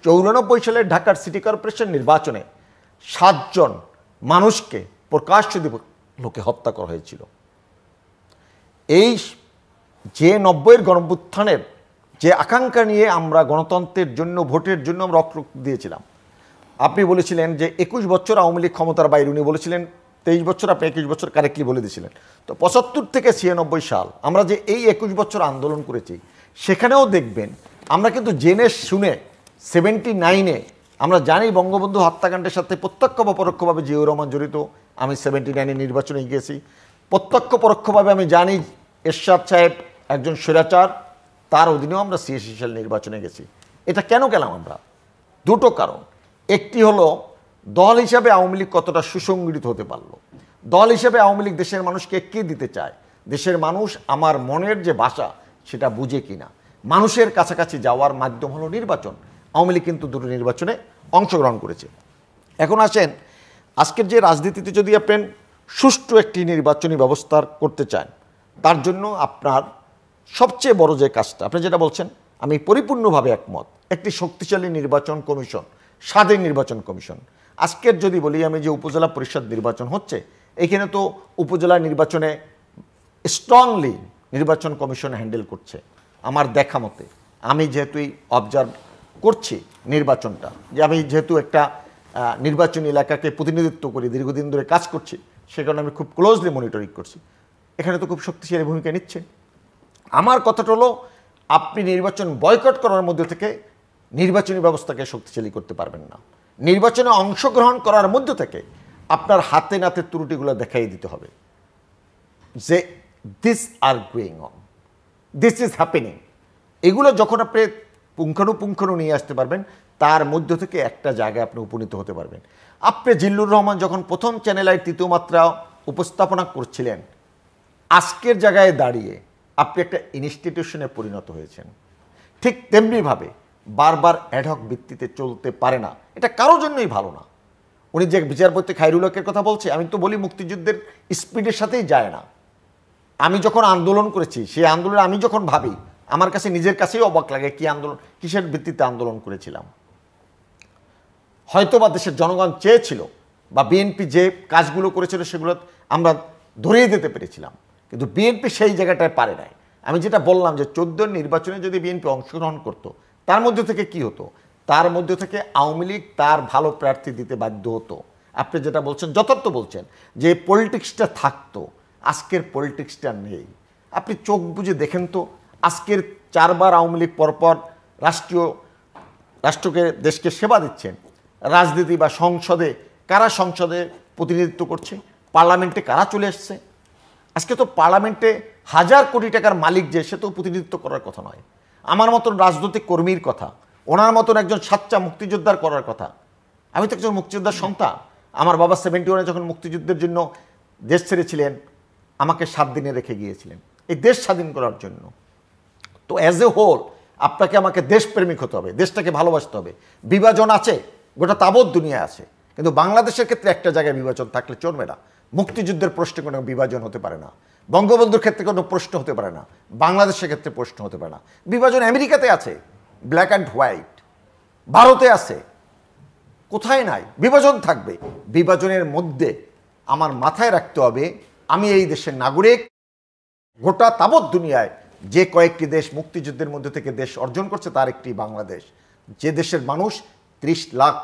94 সালের ঢাকার সিটি কর্পোরেশন নির্বাচনে 7 জন মানুষকে প্রকাশ্য লোকে হত্যা করা হয়েছিল। এই যে 90-এর গণঅভ্যুত্থানের যে আকাঙ্ক্ষা নিয়ে আমরা গণতন্ত্রের জন্য ভোটের জন্য আমরা রক্ত দিয়েছিলাম, আপনি বলেছিলেন যে 21 বছর আওয়ামী লীগ ক্ষমতার বাইরে, উনি বলেছিলেন 23 বছর, আপনি 21 বছর কারেক্টলি বলে দিয়েছিলেন। তো 75 থেকে 96 সাল আমরা যে এই 21 বছর আন্দোলন করেছি, সেখানেও দেখবেন আমরা কিন্তু জেনে শুনে 79-এ আমরা জানি বঙ্গবন্ধু হত্যাকাণ্ডের সাথে প্রত্যক্ষ বা পরোক্ষভাবে জিয়াউর রহমান জড়িত। আমি 79-এ নির্বাচনে গিয়েছি, প্রত্যক্ষ পরোক্ষভাবে আমি জানি এরশাদ সাহেব একজন স্বৈরাচার, তার অধীনেও আমরা 86 সাল নির্বাচনে গেছি। এটা কেন গেলাম আমরা? দুটো কারণ। একটি হলো দল হিসাবে আওয়ামী লীগ কতটা সুসংগঠিত হতে পারলো, দল হিসাবে আওয়ামী লীগ দেশের মানুষকে কে দিতে চায়, দেশের মানুষ আমার মনের যে ভাষা সেটা বুঝে কিনা। মানুষের কাছাকাছি যাওয়ার মাধ্যম হলো নির্বাচন। আওয়ামী লীগ কিন্তু দুটো নির্বাচনে অংশগ্রহণ করেছে। এখন আসেন, আজকের যে রাজনীতিতে যদি আপনি সুষ্ঠু একটি নির্বাচনী ব্যবস্থা করতে চান, তার জন্য আপনার সবচেয়ে বড় যে কাজটা আপনি যেটা বলছেন, আমি পরিপূর্ণভাবে একমত। একটি শক্তিশালী নির্বাচন কমিশন, স্বাধীন নির্বাচন কমিশন। আজকের যদি বলি আমি যে উপজেলা পরিষদ নির্বাচন হচ্ছে, এখানে তো উপজেলা নির্বাচনে স্ট্রংলি নির্বাচন কমিশন হ্যান্ডেল করছে আমার দেখা মতে। আমি যেহেতু অবজার্ভ করছি নির্বাচনটা, যে আমি যেহেতু একটা নির্বাচনী এলাকাকে প্রতিনিধিত্ব করি, দীর্ঘদিন ধরে কাজ করছি, সে কারণে আমি খুব ক্লোজলি মনিটরিং করছি। এখানে তো খুব শক্তিশালী ভূমিকা নিচ্ছে। আমার কথাটা হলো, আপনি নির্বাচন বয়কট করার মধ্যে থেকে নির্বাচনী ব্যবস্থাকে শক্তিশালী করতে পারবেন না। নির্বাচনে অংশগ্রহণ করার মধ্য থেকে আপনার হাতে নাতে ত্রুটিগুলো দেখাই দিতে হবে যে this are going on, this is happening. এগুলো যখন আপনি পুঙ্খানুপুঙ্খানু নিয়ে আসতে পারবেন, তার মধ্য থেকে একটা জায়গায় আপনি উপনীত হতে পারবেন। আপনি জিল্লুর রহমান যখন প্রথম চ্যানেল আই তৃতীয় মাত্রা উপস্থাপনা করছিলেন, আজকের জায়গায় দাঁড়িয়ে আপনি একটা ইনস্টিটিউশনে পরিণত হয়েছেন। ঠিক তেমনিভাবে বারবার অ্যাডহক ভিত্তিতে চলতে পারে না, এটা কারোর জন্যই ভালো না। উনি যে বিচারপতি খায়রুল হকের কথা বলছে, আমি তো বলি মুক্তিযুদ্ধের স্পিডের সাথেই যায় না। আমি যখন আন্দোলন করেছি, সেই আন্দোলনে আমি যখন ভাবি, আমার কাছে নিজের কাছেই অবাক লাগে কি আন্দোলন, কিসের ভিত্তিতে আন্দোলন করেছিলাম। হয়তো বা দেশের জনগণ চেয়েছিল বা বিএনপি যে কাজগুলো করেছিল সেগুলো আমরা ধরিয়ে দিতে পেরেছিলাম, কিন্তু বিএনপি সেই জায়গাটায় পারে নাই। আমি যেটা বললাম যে 14 নির্বাচনে যদি বিএনপি অংশগ্রহণ করতো, তার মধ্যে থেকে কি হতো, তার মধ্যে থেকে আওয়ামী লীগ তার ভালো প্রার্থী দিতে বাধ্য হতো। আপনি যেটা বলছেন যথার্থ বলছেন যে পলিটিক্সটা থাকতো, আজকের পলিটিক্সটা নেই। আপনি চোখ বুঝে দেখেন তো, আজকের 4 বার আওয়ামী লীগ পরপর রাষ্ট্রকে দেশকে সেবা দিচ্ছেন, রাজনীতি বা সংসদে কারা সংসদে প্রতিনিধিত্ব করছে, পার্লামেন্টে কারা চলে এসছে। আজকে তো পার্লামেন্টে 1000 কোটি টাকার মালিক যে, সে তো প্রতিনিধিত্ব করার কথা নয়। আমার মতন রাজনৈতিক কর্মীর কথা, ওনার মতন একজন সাচ্চা মুক্তিযোদ্ধার করার কথা। আমি তো একজন মুক্তিযোদ্ধার সন্তান। আমার বাবা 71-এ যখন মুক্তিযুদ্ধের জন্য দেশ ছেড়েছিলেন, আমাকে 7 দিনে রেখে গিয়েছিলেন এই দেশ স্বাধীন করার জন্য। তো অ্যাজ এ হোল আপনাকে আমাকে দেশপ্রেমিক হতে হবে, দেশটাকে ভালোবাসতে হবে। বিভাজন আছে, গোটা তাবৎ দুনিয়া আছে, কিন্তু বাংলাদেশের ক্ষেত্রে একটা জায়গায় বিভাজন থাকলে চলবে না। মুক্তিযুদ্ধের প্রশ্নে কোনো বিভাজন হতে পারে না, বঙ্গবন্ধুর ক্ষেত্রে কোনো প্রশ্ন হতে পারে না, বাংলাদেশের ক্ষেত্রে প্রশ্ন হতে পারে না। বিভাজন আমেরিকাতে আছে, ব্ল্যাক অ্যান্ড হোয়াইট, ভারতে আছে, কোথায় নাই, বিভাজন থাকবে। বিভাজনের মধ্যে আমার মাথায় রাখতে হবে আমি এই দেশের নাগরিক। গোটা তাবৎ দুনিয়ায় যে কয়েকটি দেশ মুক্তিযুদ্ধের মধ্যে থেকে দেশ অর্জন করছে, তার একটি বাংলাদেশ, যে দেশের মানুষ 30 লাখ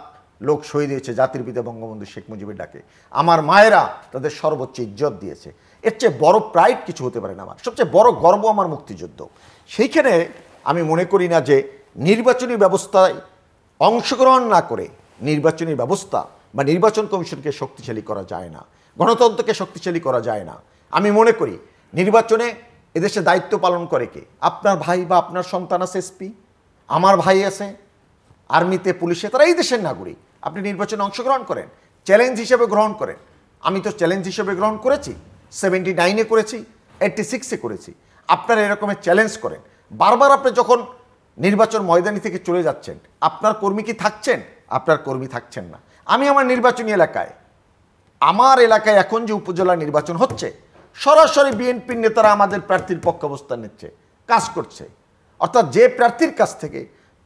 লোক শহীদ হয়েছে জাতির পিতা বঙ্গবন্ধু শেখ মুজিবের ডাকে। আমার মায়েরা তাদের সর্বোচ্চ ইজ্জত দিয়েছে। এর চেয়ে বড় প্রাইড কিছু হতে পারে না। আমার সবচেয়ে বড় গর্ব আমার মুক্তিযুদ্ধ। সেইখানে আমি মনে করি না যে নির্বাচনী ব্যবস্থায় অংশগ্রহণ না করে নির্বাচনী ব্যবস্থা বা নির্বাচন কমিশনকে শক্তিশালী করা যায় না, গণতন্ত্রকে শক্তিশালী করা যায় না। আমি মনে করি নির্বাচনে এদেশে দায়িত্ব পালন করে কে? আপনার ভাই বা আপনার সন্তান আছে এসপি, আমার ভাই আছে আর্মিতে, পুলিশে, তারা এই দেশের নাগরিক। আপনি নির্বাচনে অংশগ্রহণ করেন, চ্যালেঞ্জ হিসেবে গ্রহণ করেন। আমি তো চ্যালেঞ্জ হিসেবে গ্রহণ করেছি, 79-এ করেছি, 86-এ করেছি। আপনারা এরকমের চ্যালেঞ্জ করেন। বারবার আপনি যখন নির্বাচন ময়দানি থেকে চলে যাচ্ছেন, আপনার কর্মী কি থাকছেন? আপনার কর্মী থাকছেন না। আমি আমার নির্বাচনী এলাকায়, আমার এলাকায় এখন যে উপজেলা নির্বাচন হচ্ছে, সরাসরি বিএনপির নেতারা আমাদের প্রার্থীর পক্ষে অবস্থান নিচ্ছে, কাজ করছে। অর্থাৎ যে প্রার্থীর কাছ থেকে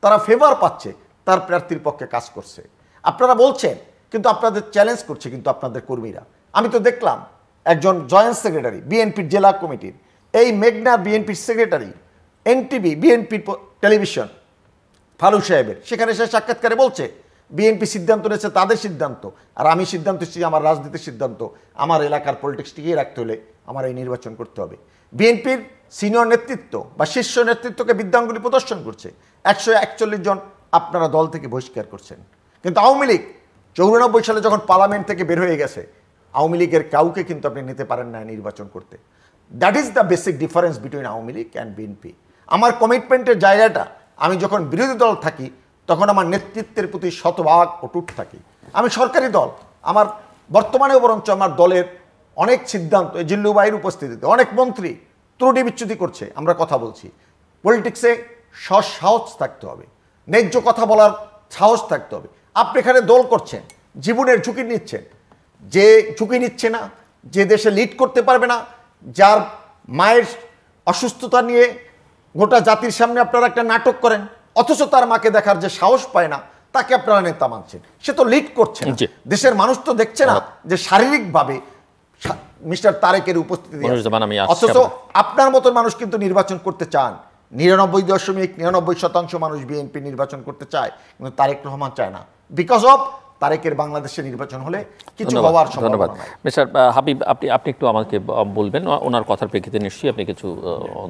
তারা ফেভার পাচ্ছে, তার প্রার্থীর পক্ষে কাজ করছে। আপনারা বলছেন কিন্তু আপনাদের চ্যালেঞ্জ করছে কিন্তু আপনাদের কর্মীরা। আমি তো দেখলাম একজন জয়েন্ট সেক্রেটারি বিএনপির জেলা কমিটির, এই মেঘনা বিএনপির সেক্রেটারি, এনটিভি বিএনপির টেলিভিশন ফারুক সাহেবের, সেখানে সে সাক্ষাৎকারে বলছে বিএনপি সিদ্ধান্ত নিয়েছে তাদের সিদ্ধান্ত, আর আমি সিদ্ধান্ত নিচ্ছি আমার রাজনীতির সিদ্ধান্ত। আমার এলাকার পলিটিক্স টিকিয়ে রাখতে হলে আমার এই নির্বাচন করতে হবে। বিএনপির সিনিয়র নেতৃত্ব বা শীর্ষ নেতৃত্বকে বিদ্যাঙ্গুলি প্রদর্শন করছে। 141 জন আপনারা দল থেকে বহিষ্কার করছেন। কিন্তু আওয়ামী লীগ 94 সালে যখন পার্লামেন্ট থেকে বের হয়ে গেছে, আওয়ামী লীগের কাউকে কিন্তু আপনি নিতে পারেন না নির্বাচন করতে। That is the basic difference between Awami League and BNP. আমার কমিটমেন্টের জায়গাটা, আমি যখন বিরোধী দল থাকি তখন আমার নেতৃত্বের প্রতি শতভাগ অটুট থাকি। আমি সরকারি দল, আমার বর্তমানেও বরঞ্চ আমার দলের অনেক সিদ্ধান্ত, এই জিল্লুবাইয়ের উপস্থিতিতে অনেক মন্ত্রী ত্রুটি বিচ্যুতি করছে, আমরা কথা বলছি। পলিটিক্সে সাহস থাকতে হবে, ন্যায্য কথা বলার সাহস থাকতে হবে। আপনি এখানে দল করছেন, জীবনের ঝুঁকি নিচ্ছেন। যে ঝুঁকি নিচ্ছে না, যে দেশে লিড করতে পারবে না, যার মায়ের অসুস্থতা নিয়ে গোটা জাতির সামনে আপনারা একটা নাটক করেন, অথচ তার মাকে দেখার যে সাহস পায় না, তাকে আপনারা নেতা মানছেন। সে তো লিড করছে না। দেশের মানুষ তো দেখছে না যে শারীরিকভাবে মিস্টার তারেকের উপস্থিতি, অথচ আপনার মতন মানুষ কিন্তু নির্বাচন করতে চান। 99.99% মানুষ বিএনপি নির্বাচন করতে চায়, কিন্তু তারেক রহমান চায় না। বিকজ অফ তারেকের বাংলাদেশে নির্বাচন হলে কিছু হওয়ার সম্ভাবনা নাই। মিস্টার হাবিব, আপনি একটু আমাকে বলবেন, ওনার কথার প্রেক্ষিতে নিশ্চয়ই আপনি কিছু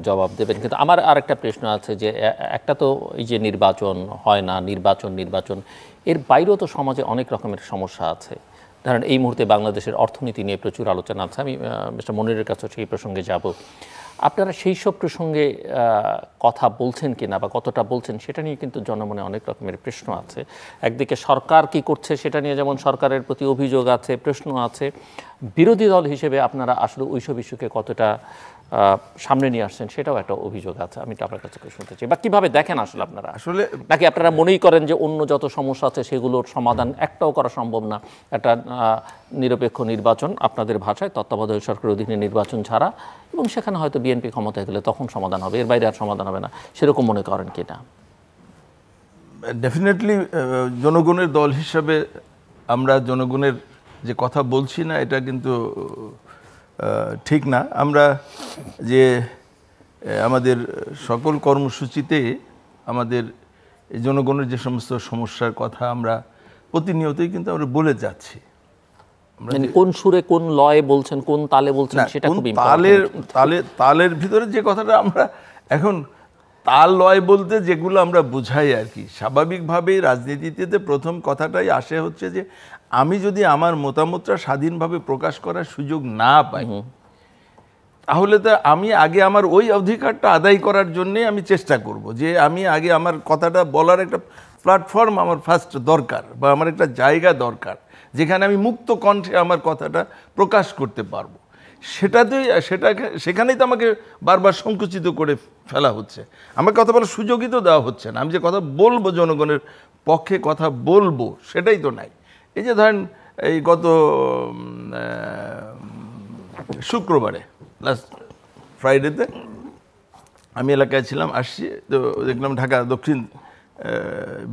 জবাব দেবেন। কিন্তু আমার আরেকটা প্রশ্ন আছে যে একটা তো এই যে নির্বাচন হয় না, নির্বাচন এর বাইরেও তো সমাজে অনেক রকমের সমস্যা আছে। ধরেন এই মুহূর্তে বাংলাদেশের অর্থনীতি নিয়ে প্রচুর আলোচনা আছে। আমি মিস্টার মনিরের কাছে সেই প্রসঙ্গে যাব। আপনারা সেই সব প্রসঙ্গে কথা বলছেন কিনা বা কতটা বলছেন সেটা নিয়ে কিন্তু জনমনে অনেক রকমের প্রশ্ন আছে। একদিকে সরকার কি করছে সেটা নিয়ে যেমন সরকারের প্রতি অভিযোগ আছে, প্রশ্ন আছে, বিরোধী দল হিসেবে আপনারা আসলে ওইসব ইস্যুকে কতটা সামনে নিয়ে আসছেন সেটাও একটা অভিযোগ আছে। আমি তো আপনার কাছে শুনতে চাই, বা কিভাবে দেখেন আসলে আপনারা, আসলে নাকি আপনারা মনেই করেন যে অন্য যত সমস্যা আছে সেগুলোর সমাধান একটাও করা সম্ভব না, একটা নিরপেক্ষ নির্বাচন, আপনাদের ভাষায় তত্ত্বাবধায়ক সরকারের অধীনে নির্বাচন ছাড়া, এবং সেখানে হয়তো বিএনপি ক্ষমতায় গেলে তখন সমাধান হবে, এর বাইরে আর সমাধান হবে না, সেরকম মনে করেন কিনা? ডেফিনেটলি জনগণের দল হিসাবে আমরা জনগণের যে কথা বলছি না এটা কিন্তু ঠিক না। আমরা যে আমাদের সকল কর্মসূচিতে আমাদের জনগণের যে সমস্ত সমস্যার কথা আমরা প্রতিনিয়তই কিন্তু আমরা বলে যাচ্ছি। মানে কোন সুরে কোন লয়ে বলছেন, কোন তালে বলছেন সেটা খুব তালের ভিতরে যে কথাটা আমরা এখন তাল লয় বলতে যেগুলো আমরা বুঝাই আর কি, স্বাভাবিকভাবেই রাজনীতিতে প্রথম কথাটাই আসে হচ্ছে যে আমি যদি আমার মতামতটা স্বাধীনভাবে প্রকাশ করার সুযোগ না পাই তাহলে তো আমি আগে আমার ওই অধিকারটা আদায় করার জন্যে আমি চেষ্টা করব যে আমি আগে আমার কথাটা বলার একটা প্ল্যাটফর্ম আমার ফার্স্ট দরকার, বা আমার একটা জায়গা দরকার যেখানে আমি মুক্ত কণ্ঠে আমার কথাটা প্রকাশ করতে পারবো। সেখানেই তো আমাকে বারবার সংকুচিত করে ফেলা হচ্ছে, আমার কথা বলার সুযোগই তো দেওয়া হচ্ছে না। আমি যে কথা বলবো জনগণের পক্ষে কথা বলবো সেটাই তো নাই। এই যে ধরেন এই গত শুক্রবারে লাস্ট ফ্রাইডেতে আমি এলাকায় ছিলাম, আসছি তো দেখলাম ঢাকা দক্ষিণ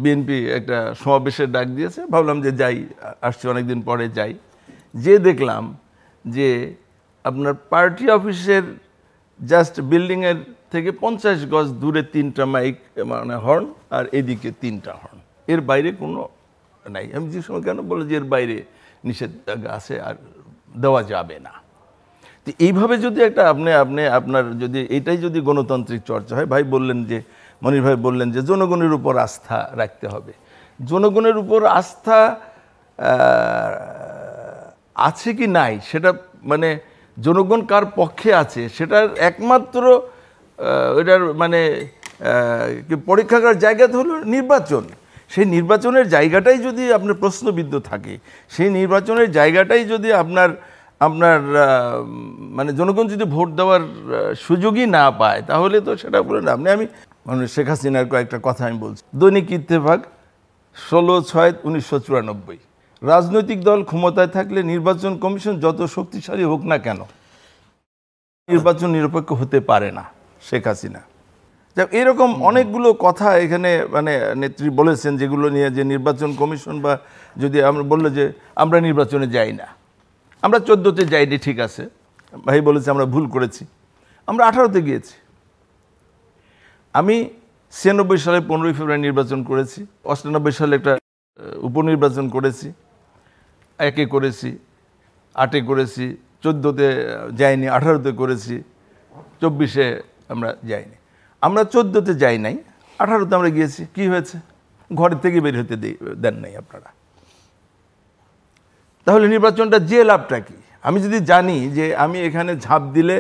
বিএনপি একটা সমাবেশের ডাক দিয়েছে, ভাবলাম যে যাই, আসছি অনেকদিন পরে যাই, যে দেখলাম যে আপনার পার্টি অফিসের জাস্ট বিল্ডিংয়ের থেকে 50 গজ দূরে 3টা মাইক মানে হর্ন, আর এদিকে 3টা হর্ন, এর বাইরে কোনো নাই। আমি যে সময় কেন বলে যে এর বাইরে নিষেধাজ্ঞা আছে আর দেওয়া যাবে না। তো এইভাবে যদি একটা আপনার যদি এইটাই যদি গণতান্ত্রিক চর্চা হয়, ভাই বললেন যে মনির ভাই বললেন যে জনগণের উপর আস্থা রাখতে হবে। জনগণের উপর আস্থা আছে কি নাই সেটা মানে জনগণ কার পক্ষে আছে সেটার একমাত্র এটার মানে পরীক্ষা করার জায়গাটা হলো নির্বাচন। সেই নির্বাচনের জায়গাটাই যদি আপনার প্রশ্নবিদ্ধ থাকে, সেই নির্বাচনের জায়গাটাই যদি আপনার মানে জনগণ যদি ভোট দেওয়ার সুযোগই না পায় তাহলে তো সেটা বলে না। আমি মানে শেখ হাসিনার কয়েকটা কথা আমি বলছি। দৈনিক ইত্তেফাক 16/6/1994, রাজনৈতিক দল ক্ষমতায় থাকলে নির্বাচন কমিশন যত শক্তিশালী হোক না কেন নির্বাচন নিরপেক্ষ হতে পারে না শেখ হাসিনা। এরকম অনেকগুলো কথা এখানে মানে নেত্রী বলেছেন, যেগুলো নিয়ে যে নির্বাচন কমিশন বা যদি আমরা বললো যে আমরা নির্বাচনে যাই না, আমরা 14তে যাইনি, ঠিক আছে, ভাই বলেছে আমরা ভুল করেছি, আমরা 18তে গিয়েছি। আমি 96 সালে 15ই ফেব্রুয়ারি নির্বাচন করেছি, 98 সালে একটা উপনির্বাচন করেছি, 1-এ করেছি, 8-এ করেছি, 14তে যাইনি, 18তে করেছি, 24-এ আমরা যাইনি। আমরা 14তে যাই নাই, 18তে আমরা গিয়েছি। কি হয়েছে? ঘরের থেকে বের হতে দেন নাই আপনারা। তাহলে নির্বাচনটা যে লাভটা কি? আমি যদি জানি যে আমি এখানে ঝাঁপ দিলে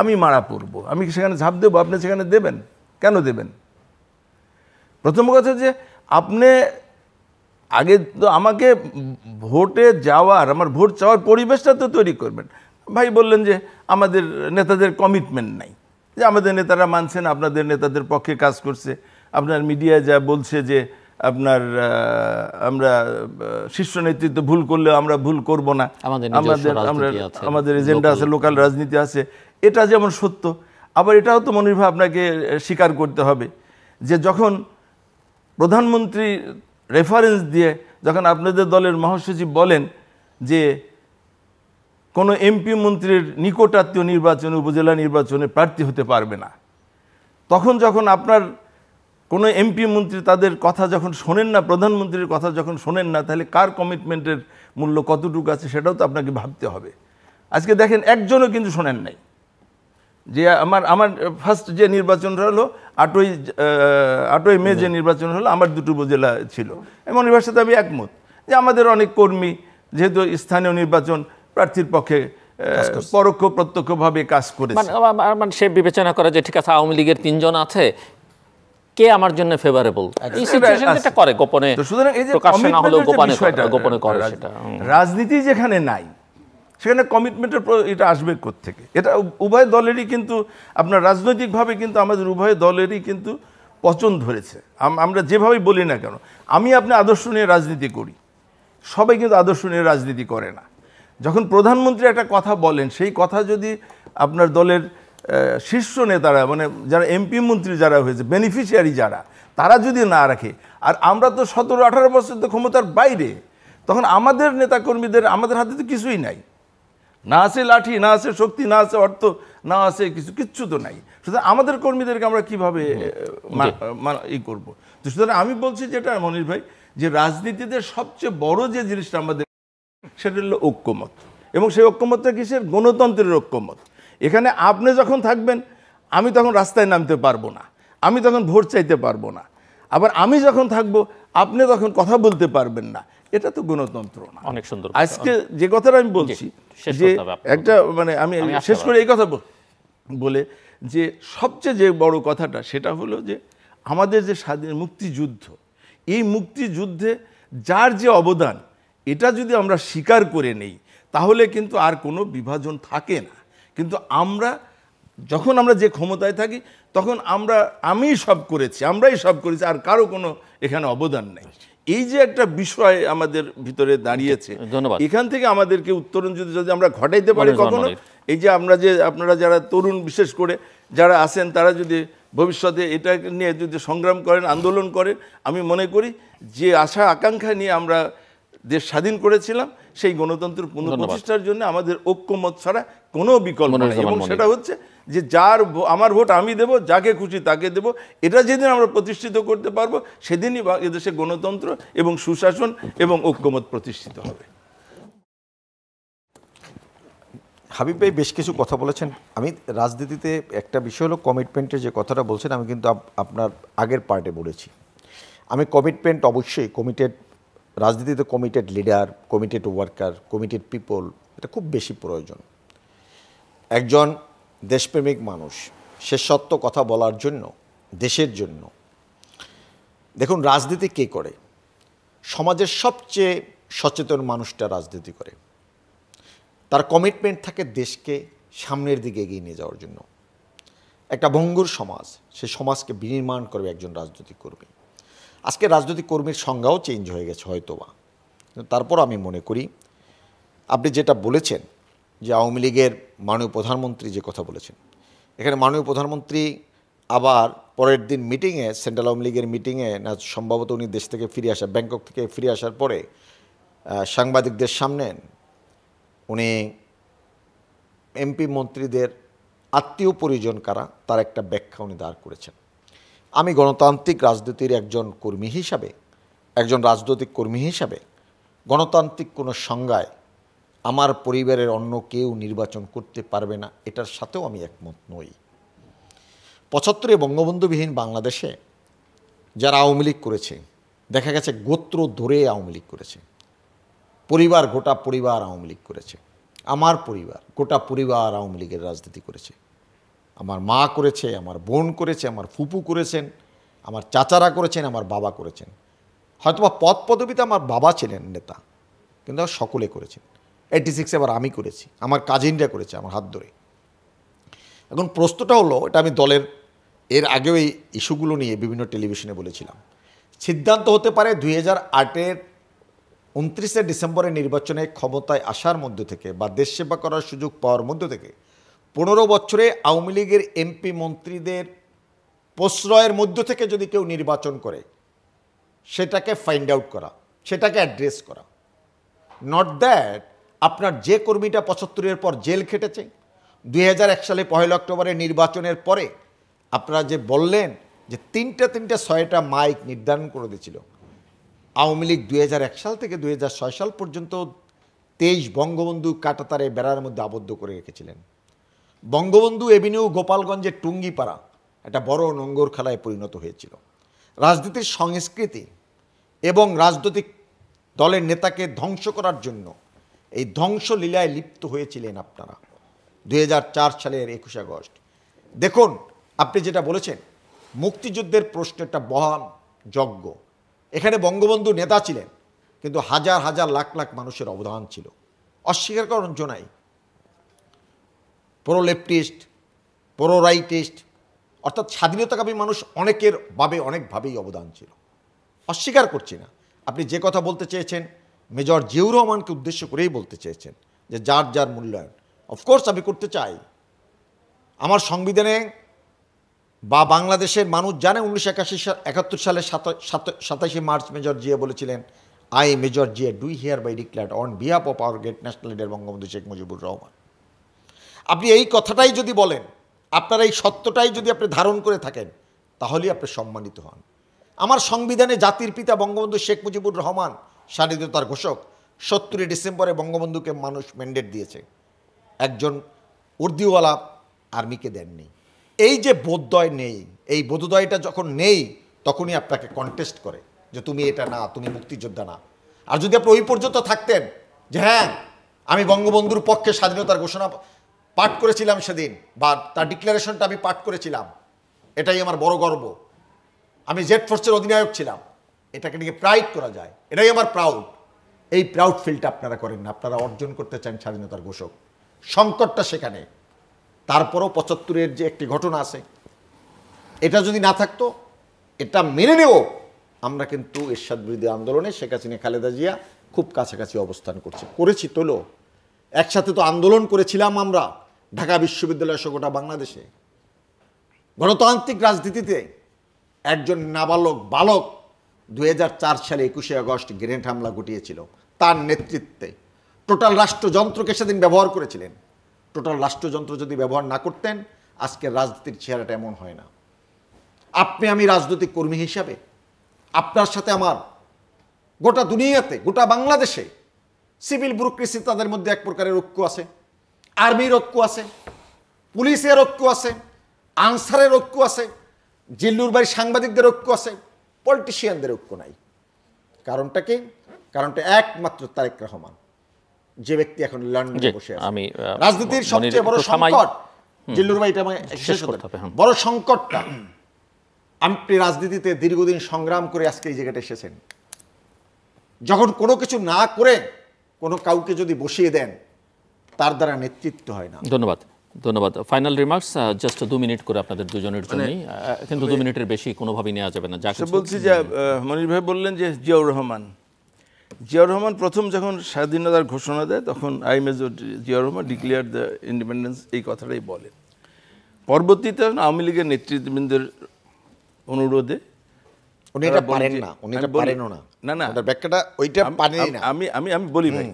আমি মারা পড়বো, আমি সেখানে ঝাঁপ দেবো, আপনি সেখানে দেবেন কেন? দেবেন প্রথম কথা যে আপনি আগে তো আমাকে ভোটে যাওয়ার, আমার ভোট চাওয়ার পরিবেশটা তো তৈরি করবেন। ভাই বললেন যে আমাদের নেতাদের কমিটমেন্ট নাই, যে আমাদের নেতারা মানছেন আপনাদের নেতাদের পক্ষে কাজ করছে, আপনার মিডিয়ায় যা বলছে যে আপনার আমরা শীর্ষ নেতৃত্ব ভুল করলেও আমরা ভুল করব না, আমাদের এজেন্ডা আছে, লোকাল রাজনীতি আছে, এটা যেমন সত্য, আবার এটাও তো মনির ভাই আপনাকে স্বীকার করতে হবে যে যখন প্রধানমন্ত্রী রেফারেন্স দিয়ে যখন আপনাদের দলের মহাসচিব বলেন যে কোনো এমপি মন্ত্রীর নিকটাত্মীয় নির্বাচনে, উপজেলা নির্বাচনে প্রার্থী হতে পারবে না, তখন যখন আপনার কোনো এমপি মন্ত্রী তাদের কথা যখন শোনেন না, প্রধানমন্ত্রীর কথা যখন শোনেন না, তাহলে কার কমিটমেন্টের মূল্য কতটুকু আছে সেটাও তো আপনাকে ভাবতে হবে। আজকে দেখেন একজনও কিন্তু শোনেন নাই যে আমার ফার্স্ট যে নির্বাচনটা হলো 8ই মে যে নির্বাচন হলো, আমার 2টো উপজেলা ছিল। মনির ভাইয়ের সাথে আমি একমত যে আমাদের অনেক কর্মী যেহেতু স্থানীয় নির্বাচন প্রার্থীর পক্ষে পরোক্ষ প্রত্যক্ষভাবে কাজ করেছে। মানে সে বিবেচনা করে যে ঠিক আছে আওয়ামী লীগের 3 জন আছে, কে আমার জন্য ফেভারেবল, এই সিচুয়েশনে এটা করে গোপনে, সুতরাং এই যে প্রকাশ্যে না হলেও গোপনে করে সেটা। রাজনীতি যেখানে নাই সেখানে কমিটমেন্টের এটা আসবে কোত্থেকে? এটা উভয় দলেরই কিন্তু আপনার রাজনৈতিকভাবে কিন্তু আমাদের উভয় দলেরই কিন্তু পচন ধরেছে। আমরা যেভাবেই বলি না কেন, আমি আপনি আদর্শ নিয়ে রাজনীতি করি, সবাই কিন্তু আদর্শ নিয়ে রাজনীতি করে না। যখন প্রধানমন্ত্রী একটা কথা বলেন, সেই কথা যদি আপনার দলের শীর্ষ নেতারা, মানে যারা এমপি মন্ত্রী যারা হয়েছে, বেনিফিশিয়ারি যারা, তারা যদি না রাখে, আর আমরা তো 17-18 বছর তো ক্ষমতার বাইরে, তখন আমাদের নেতাকর্মীদের, আমাদের হাতে তো কিছুই নাই, না আছে লাঠি, না আছে শক্তি, না আছে অর্থ, না আছে কিচ্ছু তো নাই। সুতরাং আমাদের কর্মীদেরকে আমরা কিভাবে ই করব? তো সুতরাং আমি বলছি যেটা মনির ভাই, যে রাজনীতিতে সবচেয়ে বড় যে জিনিসটা আমাদের, সেটা হলো ঐক্যমত। এবং সেই ঐক্যমতটা কিসের? গণতন্ত্রের ঐক্যমত। এখানে আপনি যখন থাকবেন, আমি তখন রাস্তায় নামতে পারবো না, আমি তখন ভোট চাইতে পারবো না। আবার আমি যখন থাকবো, আপনি তখন কথা বলতে পারবেন না। এটা তো গণতন্ত্র না। অনেক সুন্দর। আজকে যে কথাটা আমি বলছি, যে একটা মানে আমি শেষ করে এই কথা বলে, যে সবচেয়ে যে বড় কথাটা সেটা হলো যে আমাদের যে স্বাধীন মুক্তিযুদ্ধ, এই মুক্তিযুদ্ধে যার যে অবদান, এটা যদি আমরা স্বীকার করে নেই, তাহলে কিন্তু আর কোনো বিভাজন থাকে না। কিন্তু যখন আমরা যে ক্ষমতায় থাকি, তখন আমরাই সব করেছি, আর কারো কোনো এখানে অবদান নেই। এই যে একটা বিষয় আমাদের ভিতরে দাঁড়িয়েছে, এখান থেকে আমাদেরকে উত্তরণ যদি আমরা ঘটাইতে পারি কখনো, এই যে আপনারা যারা তরুণ বিশেষ করে যারা আছেন, তারা যদি ভবিষ্যতে এটা নিয়ে যদি সংগ্রাম করেন, আন্দোলন করেন, আমি মনে করি যে আশা আকাঙ্ক্ষা নিয়ে আমরা দেশ স্বাধীন করেছিলাম, সেই গণতন্ত্র পুনঃপ্রতিষ্ঠার জন্য আমাদের ঐক্যমত ছাড়া কোনো বিকল্প নেই। এবং সেটা হচ্ছে যে আমার ভোট আমি দেব, যাকে খুশি তাকে দেব। এটা যেদিন আমরা প্রতিষ্ঠিত করতে পারবো, সেদিনই এদেশে গণতন্ত্র এবং সুশাসন এবং ঐক্যমত প্রতিষ্ঠিত হবে। হাবিব ভাই বেশ কিছু কথা বলেছেন। আমি রাজনীতিতে একটা বিষয় হলো কমিটমেন্টের যে কথাটা বলছেন, আমি কিন্তু আপনার আগের পার্টে বলেছি, আমি কমিটমেন্ট অবশ্যই রাজনীতিতে committed leader, committed worker, committed people, এটা খুব বেশি প্রয়োজন। একজন দেশপ্রেমিক মানুষ সে সত্য কথা বলার জন্য, দেশের জন্য। দেখুন, রাজনীতি কে করে? সমাজের সবচেয়ে সচেতন মানুষটা রাজনীতি করে। তার কমিটমেন্ট থাকে দেশকে সামনের দিকে এগিয়ে নিয়ে যাওয়ার জন্য। একটা ভঙ্গুর সমাজ, সে সমাজকে বিনির্মাণ করবে একজন রাজনৈতিক কর্মী। আজকে রাজনৈতিক কর্মীর সংজ্ঞাও চেঞ্জ হয়ে গেছে হয়তোবা, তারপর আমি মনে করি আপনি যেটা বলেছেন যে আওয়ামী লীগের মাননীয় প্রধানমন্ত্রী যে কথা বলেছেন, এখানে মাননীয় প্রধানমন্ত্রী আবার পরের দিন মিটিংয়ে, সেন্ট্রাল আওয়ামী লীগের মিটিংয়ে, না সম্ভবত উনি দেশ থেকে ফিরে আসা, ব্যাংকক থেকে ফিরে আসার পরে সাংবাদিকদের সামনে উনি এমপি মন্ত্রীদের আত্মীয় পরিজন কারা তার একটা ব্যাখ্যা উনি দাঁড় করেছেন। আমি গণতান্ত্রিক রাজনীতির একজন কর্মী হিসাবে, একজন রাজনৈতিক কর্মী হিসাবে, গণতান্ত্রিক কোনো সংজ্ঞায় আমার পরিবারের অন্য কেউ নির্বাচন করতে পারবে না, এটার সাথেও আমি একমত নই। ৭৫ বঙ্গবন্ধুবিহীন বাংলাদেশে যারা আওয়ামী লীগ করেছে, দেখা গেছে গোত্র ধরে আওয়ামী লীগ করেছে, পরিবার, গোটা পরিবার আওয়ামী লীগ করেছে। আমার পরিবার, গোটা পরিবার আওয়ামী লীগের রাজনীতি করেছে। আমার মা করেছে, আমার বোন করেছে, আমার ফুপু করেছেন, আমার চাচারা করেছেন, আমার বাবা করেছেন। হয়তোবা পদ পদবিতে আমার বাবা ছিলেন নেতা, কিন্তু সকলে করেছেন। 86 আবার আমি করেছি, আমার কাজিনরা করেছে আমার হাত ধরে। এখন প্রশ্নটা হলো, এটা আমি দলের এর আগেও এই ইস্যুগুলো নিয়ে বিভিন্ন টেলিভিশনে বলেছিলাম, সিদ্ধান্ত হতে পারে 2008-এর 29 ডিসেম্বরের নির্বাচনে ক্ষমতায় আসার মধ্যে থেকে বা দেশ সেবা করার সুযোগ পাওয়ার মধ্য থেকে 15 বছরে আওয়ামী লীগের এমপি মন্ত্রীদের প্রশ্রয়ের মধ্য থেকে যদি কেউ নির্বাচন করে, সেটাকে ফাইন্ড আউট করা, সেটাকে অ্যাড্রেস করা। নট দ্যাট আপনার যে কর্মীটা 75-এর পর জেল খেটেছে, 2001 সালে 1 অক্টোবরের নির্বাচনের পরে আপনারা যে বললেন যে 6টা মাইক নির্ধারণ করে দিয়েছিল। আওয়ামী লীগ 2001 সাল থেকে 2006 সাল পর্যন্ত 23 বঙ্গবন্ধু কাঁটাতারে বেড়ার মধ্যে আবদ্ধ করে রেখেছিলেন। বঙ্গবন্ধু এভিনিউ গোপালগঞ্জের টুঙ্গিপাড়া একটা বড় নোঙ্গর খেলায় পরিণত হয়েছিল। রাজনীতির সংস্কৃতি এবং রাজনৈতিক দলের নেতাকে ধ্বংস করার জন্য এই ধ্বংসলীলায় লিপ্ত হয়েছিলেন আপনারা 2004 সালের 21 আগস্ট। দেখুন, আপনি যেটা বলেছেন মুক্তিযুদ্ধের প্রশ্ন একটা মহান যজ্ঞ, এখানে বঙ্গবন্ধু নেতা ছিলেন, কিন্তু হাজার হাজার লাখ লাখ মানুষের অবদান ছিল, অস্বীকার করার জন্য নাই। প্রো লেফটিস্ট, প্রো রাইটিস্ট, অর্থাৎ স্বাধীনতাকামী মানুষ অনেকভাবেই অবদান ছিল, অস্বীকার করছি না। আপনি যে কথা বলতে চেয়েছেন মেজর জিয়াউর রহমানকে উদ্দেশ্য করেই বলতে চেয়েছেন যে যার যার মূল্যায়ন, অফকোর্স আমি করতে চাই। আমার সংবিধানে বা বাংলাদেশের মানুষ জানে 1971 সালে 27 মার্চ মেজর জিয়া বলেছিলেন, I Major Zia do hereby declared on behalf of our great national leader Bangabandhu Sheikh Mujibur Rahman. আপনি এই কথাটাই যদি বলেন, আপনার এই সত্যটাই যদি আপনি ধারণ করে থাকেন, তাহলেই আপনি সম্মানিত হন। আমার সংবিধানে জাতির পিতা বঙ্গবন্ধু শেখ মুজিবুর রহমান স্বাধীনতার ঘোষক, 17 ডিসেম্বরে বঙ্গবন্ধুকে মানুষ ম্যান্ডেট দিয়েছে, একজন উর্দিওয়ালা আর্মিকে দেননি। এই যে বোধোদয় নেই, এই বোধোদয়টা যখন নেই তখনই আপনাকে কন্টেস্ট করে যে তুমি এটা না, তুমি মুক্তিযোদ্ধা না। আর যদি আপনি ওই পর্যন্ত থাকতেন যে হ্যাঁ আমি বঙ্গবন্ধুর পক্ষে স্বাধীনতার ঘোষণা পাঠ করেছিলাম সেদিন, বা তার ডিক্লারেশনটা আমি পাঠ করেছিলাম, এটাই আমার বড় গর্ব, আমি জেড ফোর্সের অধিনায়ক ছিলাম, এটাকে নিয়ে প্রাইড করা যায়, এটাই আমার প্রাউড। এই প্রাউড ফিলটা আপনারা করেন না, আপনারা অর্জন করতে চান স্বাধীনতার ঘোষক। সংকটটা সেখানে। তারপরও 75-এর যে একটি ঘটনা আছে, এটা যদি না থাকতো, এটা মেনে নেব, আমরা কিন্তু এরশাদ বিরোধী আন্দোলনে শেখ হাসিনা খালেদা জিয়া খুব কাছাকাছি অবস্থান করেছি তোলো, একসাথে তো আন্দোলন করেছিলাম আমরা ঢাকা বিশ্ববিদ্যালয় সহ গোটা বাংলাদেশে। গণতান্ত্রিক রাজনীতিতে একজন নাবালক বালক 2004 সালে 21 আগস্ট গ্রেনেড হামলা ঘটিয়েছিল, তার নেতৃত্বে টোটাল রাষ্ট্রযন্ত্রকে সেদিন ব্যবহার করেছিলেন। টোটাল রাষ্ট্রযন্ত্র যদি ব্যবহার না করতেন, আজকের রাজনীতির চেহারাটা এমন হয় না। আমি রাজনৈতিক কর্মী হিসাবে আপনার সাথে আমার গোটা দুনিয়াতে, গোটা বাংলাদেশে সিভিল ব্যুরোক্রেসি, তাদের মধ্যে এক প্রকারের ঐক্য আছে, আর্মির ঐক্য আছে, পুলিশের ঐক্য আছে, আনসারের ঐক্য আছে, জিল্লুর বাড়ির সাংবাদিকদের ঐক্য আছে, পলিটিশিয়ানদের ঐক্য নাই। কারণটা কি? কারণটা একমাত্র তারেক রহমান, যে ব্যক্তি এখন লন্ডনে বসে আছে। রাজনীতির সবচেয়ে বড় সংকট জিল্লুর ভাই, এটা বড় সংকটটা, আপনি রাজনীতিতে দীর্ঘদিন সংগ্রাম করে আজকে এই জায়গাটা এসেছেন, যখন কোনো কিছু না করে কোনো কাউকে যদি বসিয়ে দেন, তার দ্বারা নেতৃত্ব হয় না। ধন্যবাদ। ফাইনাল রিমার্কস জাস্ট 2 মিনিট করে আপনাদের দুজনের জন্যই, কিন্তু 2 মিনিটের বেশি কোনোভাবেই নেওয়া যাবে না। বলছি যে মনির ভাই বললেন যে জিয়াউর রহমান প্রথম যখন স্বাধীনতার ঘোষণা দেয়, তখন I major Ziaur Rahman declare the independence, এই কথাটাই বলেন। পরবর্তীতে আওয়ামী লীগের নেতৃবৃন্দের অনুরোধে উনি এটা পারেন না, উনি এটা পারেনও না। না, ওটা ব্যাখ্যাটা ওইটা পারেনই না। আমি বলি ভাই,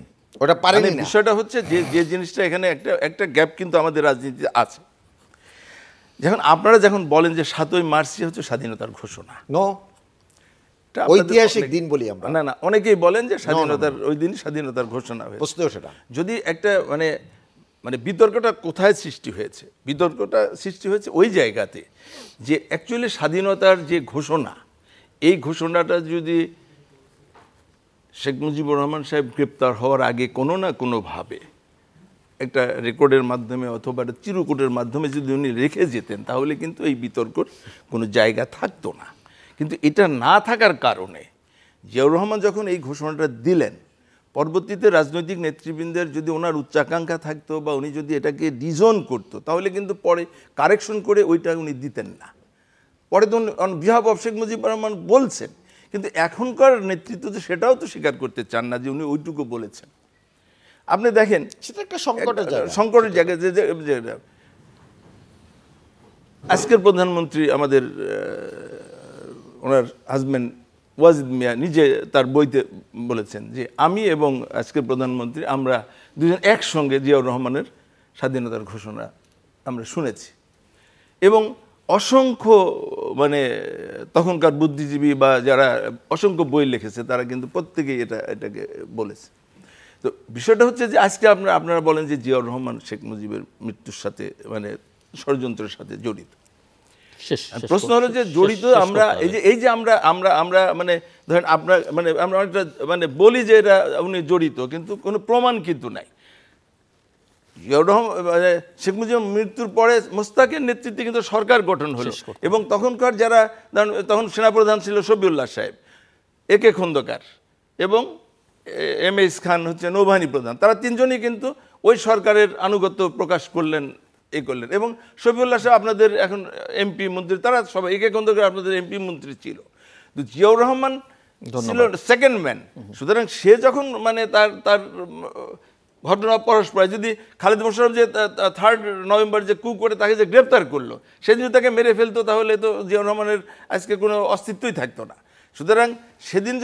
ওটা পারেনই না। বিষয়টা হচ্ছে যে জিনিসটা এখানে একটা গ্যাপ কিন্তু আমাদের রাজনীতিতে আছে। আপনারা যখন বলেন যে 7ই মার্চই হচ্ছে স্বাধীনতার ঘোষণা, ঐতিহাসিক দিন বলি আমরা। না, অনেকেই বলেন যে স্বাধীনতার ওই দিন স্বাধীনতার ঘোষণা হয়েছে। সেটা যদি একটা মানে বিতর্কটা কোথায় সৃষ্টি হয়েছে? বিতর্কটা সৃষ্টি হয়েছে ওই জায়গাতে যে অ্যাকচুয়ালি স্বাধীনতার যে ঘোষণা, এই ঘোষণাটা যদি শেখ মুজিবুর রহমান সাহেব গ্রেপ্তার হওয়ার আগে কোনো না কোনোভাবে একটা রেকর্ডের মাধ্যমে অথবা চিরকুটের মাধ্যমে যদি উনি রেখে যেতেন, তাহলে কিন্তু এই বিতর্কর কোনো জায়গা থাকতো না। কিন্তু এটা না থাকার কারণে জিয়াউর রহমান যখন এই ঘোষণাটা দিলেন, পরবর্তীতে রাজনৈতিক নেতৃবৃন্দের যদি ওনার উচ্চাকাঙ্ক্ষা থাকতো বা উনি যদি এটাকে ডিজন করতো, তাহলে কিন্তু পরে কারেকশন করে ওইটা উনি দিতেন না। পরে তো on behalf of Sheikh Mujibur Rahman বলছেন, কিন্তু এখনকার নেতৃত্ব তো সেটাও তো স্বীকার করতে চান না যে উনি ওইটুকু বলেছেন। আপনি দেখেন, সেটা একটা সংকটের জায়গা। যে আজকের প্রধানমন্ত্রী আমাদের ওনার হাজব্যান্ড ওয়াজিদ মিয়া নিজে তার বইতে বলেছেন যে আমি এবং আজকের প্রধানমন্ত্রী আমরা দুজন একসঙ্গে জিয়াউর রহমানের স্বাধীনতার ঘোষণা আমরা শুনেছি, এবং অসংখ্য তখনকার বুদ্ধিজীবী বা যারা অসংখ্য বই লিখেছে তারা কিন্তু প্রত্যেকেই এটাকে বলেছে। তো বিষয়টা হচ্ছে যে আজকে আপনারা বলেন যে জিয়াউর রহমান শেখ মুজিবের মৃত্যুর সাথে ষড়যন্ত্রের সাথে জড়িত। প্রশ্ন হলো যে জড়িত আমরা এই যে আমরা মানে ধরেন আপনার মানে আমরা একটা মানে বলি যে এটা উনি জড়িত, কিন্তু কোনো প্রমাণ কিন্তু নাই। শেখ মুজিবের মৃত্যুর পরে মোস্তাকের নেতৃত্বে কিন্তু সরকার গঠন হলো, এবং তখনকার যারা তখন সেনাপ্রধান ছিল শফিউল্লাহ সাহেব, একে খন্দকার এবং এম.এস খান হচ্ছে নৌবাহিনী প্রধান, তারা তিনজনই কিন্তু ওই সরকারের আনুগত্য প্রকাশ করলেন করলেন। এবং শফিউল্লাহ সাহেব আপনাদের এখন এমপি মন্ত্রী, তারা সবাই একে খন্দকার আপনাদের এমপি মন্ত্রী ছিল। তো জিয়াউর রহমান ছিল সেকেন্ড ম্যান। সুতরাং সে যখন মানে তার ঘটনা পরস্পর, যদি খালেদ মোশাররফ যে 3 নভেম্বর যে কু করে তাকে যে গ্রেপ্তার করলো, সে যদি তাকে মেরে ফেলতো তাহলে তো জিয়াউর রহমানের আজকে কোনো অস্তিত্বই থাকতো না। সুতরাং সেদিন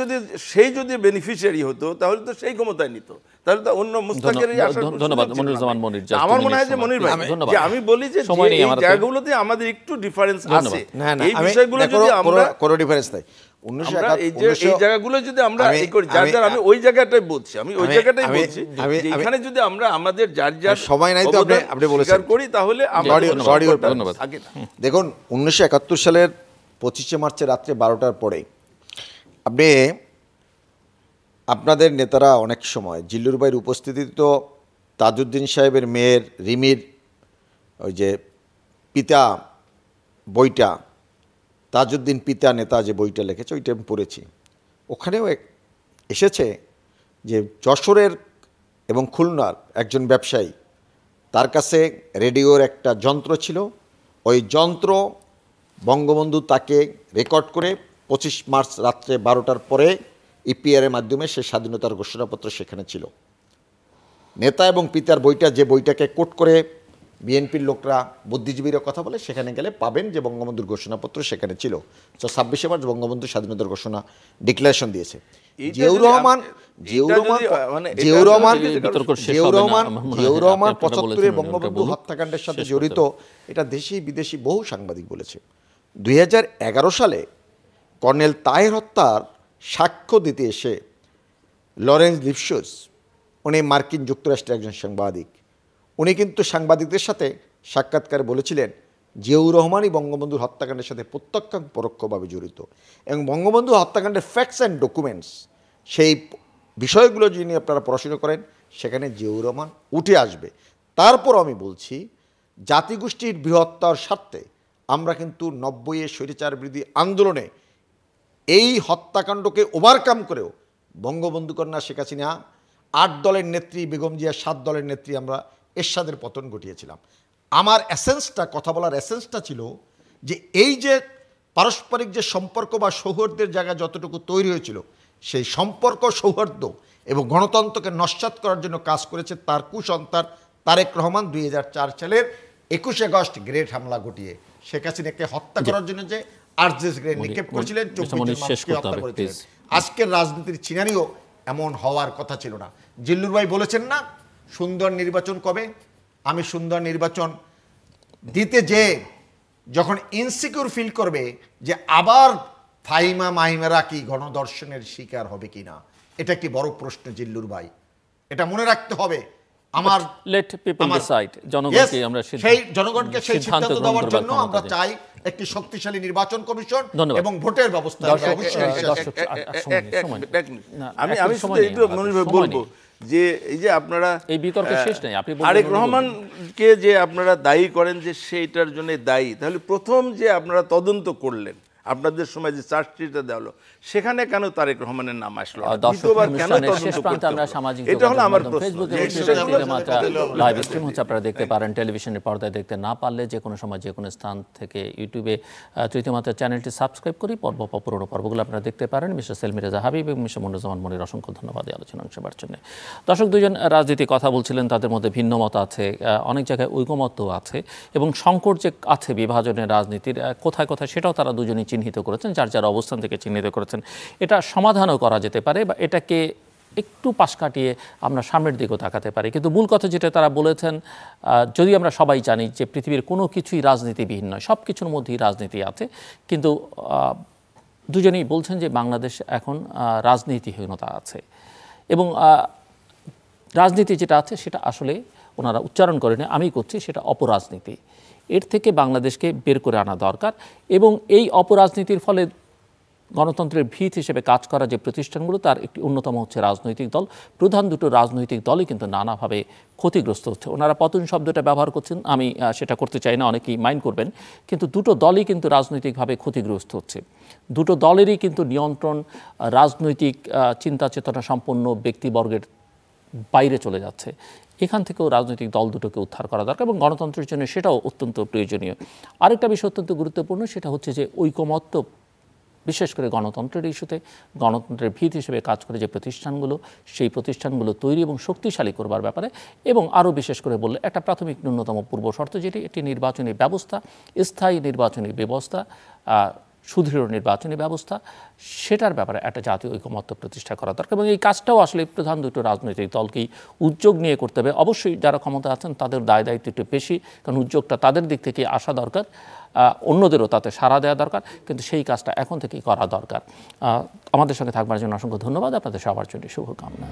যদি বেনিফিশিয়ারি হতো তাহলে তো সেই ক্ষমতায় নিত, তাহলে তো অন্য মুস্তাকেরই আসার। ধন্যবাদ মনিরুজ্জামান মনির। আমার মনে হয় যে মনির ভাই, যে আমি বলি যে এই জায়গাগুলোতে আমাদের একটু ডিফারেন্স আছে, এই বিষয়গুলো যদি আমরা কোনো ডিফারেন্স নাই। এই জায়গাগুলো যদি আমরা এই করি, যার আমি ওই জায়গাটাই বলছি, এখানে যদি আমরা আমাদের যার সময় নাই তো আপনি বলেছেন করি তাহলে দেখুন 1971 সালের 25শে মার্চের রাত্রে 12টার পরে আপনাদের নেতারা অনেক সময় জিল্লুর ভাইয়ের উপস্থিতি, তো তাজউদ্দিন সাহেবের মেয়ের রিমির ওই যে পিতা বইটা, তাজউদ্দিন পিতা নেতা যে বইটা লিখেছে ওইটা আমি পড়েছি। ওখানেও এসেছে যে যশোরের এবং খুলনার একজন ব্যবসায়ী, তার কাছে রেডিওর একটা যন্ত্র ছিল, ওই যন্ত্র বঙ্গবন্ধু তাকে রেকর্ড করে 25 মার্চ রাত্রে 12টার পরে ইপিআরের মাধ্যমে সে স্বাধীনতার ঘোষণাপত্র সেখানে ছিল। নেতা এবং পিতার বইটা, যে বইটাকে কোট করে বিএনপির লোকরা বুদ্ধিজীবীরা কথা বলে, সেখানে গেলে পাবেন যে বঙ্গবন্ধুর ঘোষণাপত্র সেখানে ছিল। তো 26শে মার্চ বঙ্গবন্ধু স্বাধীনতার ঘোষণা ডিক্লারেশন দিয়েছে। জিয়াউর রহমান 75-এ বঙ্গবন্ধু হত্যাকাণ্ডের সাথে জড়িত, এটা দেশি বিদেশি বহু সাংবাদিক বলেছে। 2011 সালে কর্নেল তাহের হত্যার সাক্ষ্য দিতে এসে লরেন্স লিপসুস, উনি মার্কিন যুক্তরাষ্ট্রের একজন সাংবাদিক, উনি কিন্তু সাংবাদিকদের সাথে সাক্ষাৎকারে বলেছিলেন জিয়াউর রহমানই বঙ্গবন্ধুর হত্যাকাণ্ডের সাথে প্রত্যক্ষ পরোক্ষভাবে জড়িত, এবং বঙ্গবন্ধু হত্যাকাণ্ডের ফ্যাক্টস অ্যান্ড ডকুমেন্টস, সেই বিষয়গুলো যিনি আপনারা পড়াশোনা করেন, সেখানে জিয়াউর রহমান উঠে আসবে। তারপর আমি বলছি, জাতিগোষ্ঠীর বৃহত্তর স্বার্থে আমরা কিন্তু 90-এর স্বৈরাচার বিরোধী আন্দোলনে এই হত্যাকাণ্ডকে ওভারকাম করেও বঙ্গবন্ধু কন্যা শেখ হাসিনা, 8 দলের নেত্রী বেগম জিয়া, 7 দলের নেত্রী, আমরা এরশাদের পতন ঘটিয়েছিলাম। আমার এসেন্সটা, কথা বলার এসেন্সটা ছিল যে এই যে পারস্পরিক যে সম্পর্ক বা সৌহার্দ্যের জায়গা যতটুকু তৈরি হয়েছিল, সেই সম্পর্ক, সৌহার্দ্য এবং গণতন্ত্রকে নস্যাৎ করার জন্য কাজ করেছে তার কুসন্তান তারেক রহমান 2004 সালের 21 আগস্ট গ্রেট হামলা ঘটিয়ে শেখ হাসিনাকে হত্যা করার জন্য যে আরজেস গ্রেড নিক্ষেপ করেছিলেন, 24 জন মানুষকে হত্যা করেছিলেন। আজকের রাজনীতির সিনারিও এমন হওয়ার কথা ছিল না। জিল্লুর ভাই বলেছেন না সুন্দর নির্বাচন কবে? আমি সুন্দর নির্বাচন দিতে যে যখন ইনসিকিউর ফিল করবে যে আবার ফাহিমা মাহিমারা কি গণধর্ষণের শিকার হবে কিনা, এটা একটি বড় প্রশ্ন জিল্লুর ভাই, এটা মনে রাখতে হবে। আমার জনগণকে সেই সিদ্ধান্ত দেওয়ার জন্য আমরা চাই একটি শক্তিশালী নির্বাচন কমিশন এবং ভোটের ব্যবস্থা। আমি বলবো যে এই যে আপনারা এই বিতর্কের শেষ নেই, আপনি তারেক রহমানকে যে আপনারা দায়ী করেন যে সেইটার জন্য দায়ী, তাহলে প্রথম যে আপনারা তদন্ত করলেন, আপনাদের সময় যে চার্জশিটটা দেওয়া হলো, সেখানে কেন তারেক রহমানের নাম আসলো? দ্বিতীয়বার কেন তদন্ত করতে হলো? এটা হলো আমার প্রশ্ন। লাইভ স্ট্রিম হচ্ছে, আপনারা দেখতে পারেন টেলিভিশনের পর্দায়। দেখতে না পারলে যে কোনো সময় যে কোনো স্থান থেকে ইউটিউবে তৃতীয় মাত্রা চ্যানেলটি সাবস্ক্রাইব করি পুরোনো পর্বগুলো আপনারা দেখতে পারেন। মিস্টার সেলমি রেজা হাবিব এবং মিস্টার মনিরুজ্জামান মনির, অসংখ্য ধন্যবাদ এই আলোচনা অংশ নেওয়ার জন্য। দর্শক, দুজন রাজনীতি কথা বলছিলেন, তাদের মধ্যে ভিন্ন মত আছে, অনেক জায়গায় ঐকমত্য আছে, এবং সংকট যে আছে বিভাজনের রাজনীতির কোথায় কোথায়, সেটাও তারা দুজনই চিহ্নিত করেছেন, যার যার অবস্থান থেকে চিহ্নিত করেছেন। এটা সমাধানও করা যেতে পারে, বা এটাকে একটু পাশ কাটিয়ে আমরা সামনের দিকেও তাকাতে পারি। কিন্তু মূল কথা যেটা তারা বলেছেন, যদি আমরা সবাই জানি যে পৃথিবীর কোনো কিছুই রাজনীতিবিহীন নয়, সব কিছুর মধ্যেই রাজনীতি আছে, কিন্তু দুজনেই বলছেন যে বাংলাদেশ এখন রাজনীতিহীনতা আছে, এবং রাজনীতি যেটা আছে সেটা আসলে ওনারা উচ্চারণ করেনি, আমি করছি, সেটা অপরাজনীতি। এর থেকে বাংলাদেশকে বের করে আনা দরকার এবং এই অপরাজনীতির ফলে গণতন্ত্রের ভিত হিসেবে কাজ করা যে প্রতিষ্ঠানগুলো তার একটি অন্যতম হচ্ছে রাজনৈতিক দল। প্রধান দুটো রাজনৈতিক দলই কিন্তু নানাভাবে ক্ষতিগ্রস্ত হচ্ছে। ওনারা পতন শব্দটা ব্যবহার করছেন, আমি সেটা করতে চাই না, অনেকেই মাইন্ড করবেন, কিন্তু দুটো দলই কিন্তু রাজনৈতিকভাবে ক্ষতিগ্রস্ত হচ্ছে। দুটো দলেরই কিন্তু নিয়ন্ত্রণ রাজনৈতিক চিন্তা চেতনা সম্পন্ন ব্যক্তিবর্গের বাইরে চলে যাচ্ছে। এখান থেকেও রাজনৈতিক দল দুটোকে উদ্ধার করা দরকার এবং গণতন্ত্রের জন্য সেটাও অত্যন্ত প্রয়োজনীয়। আরেকটা বিষয় অত্যন্ত গুরুত্বপূর্ণ, সেটা হচ্ছে যে ঐকমত্য, বিশেষ করে গণতন্ত্রের ইস্যুতে গণতন্ত্রের ভিত হিসেবে কাজ করে যে প্রতিষ্ঠানগুলো, সেই প্রতিষ্ঠানগুলো তৈরি এবং শক্তিশালী করবার ব্যাপারে, এবং আরও বিশেষ করে বললে একটা প্রাথমিক ন্যূনতম পূর্ব শর্ত যেটি একটি নির্বাচনী ব্যবস্থা, স্থায়ী নির্বাচনী ব্যবস্থা, সুদৃঢ় নির্বাচনী ব্যবস্থা, সেটার ব্যাপারে একটা জাতীয় ঐকমত্য প্রতিষ্ঠা করা দরকার এবং এই কাজটাও আসলে প্রধান দুটো রাজনৈতিক দলকেই উদ্যোগ নিয়ে করতে হবে। অবশ্যই যারা ক্ষমতা আছেন তাদের দায় দায়িত্ব একটু বেশি, কারণ উদ্যোগটা তাদের দিক থেকে আসা দরকার, অন্যদেরও তাতে সাড়া দেওয়া দরকার, কিন্তু সেই কাজটা এখন থেকেই করা দরকার। আমাদের সঙ্গে থাকবার জন্য অসংখ্য ধন্যবাদ, আপনাদের সবার জন্য শুভকামনা।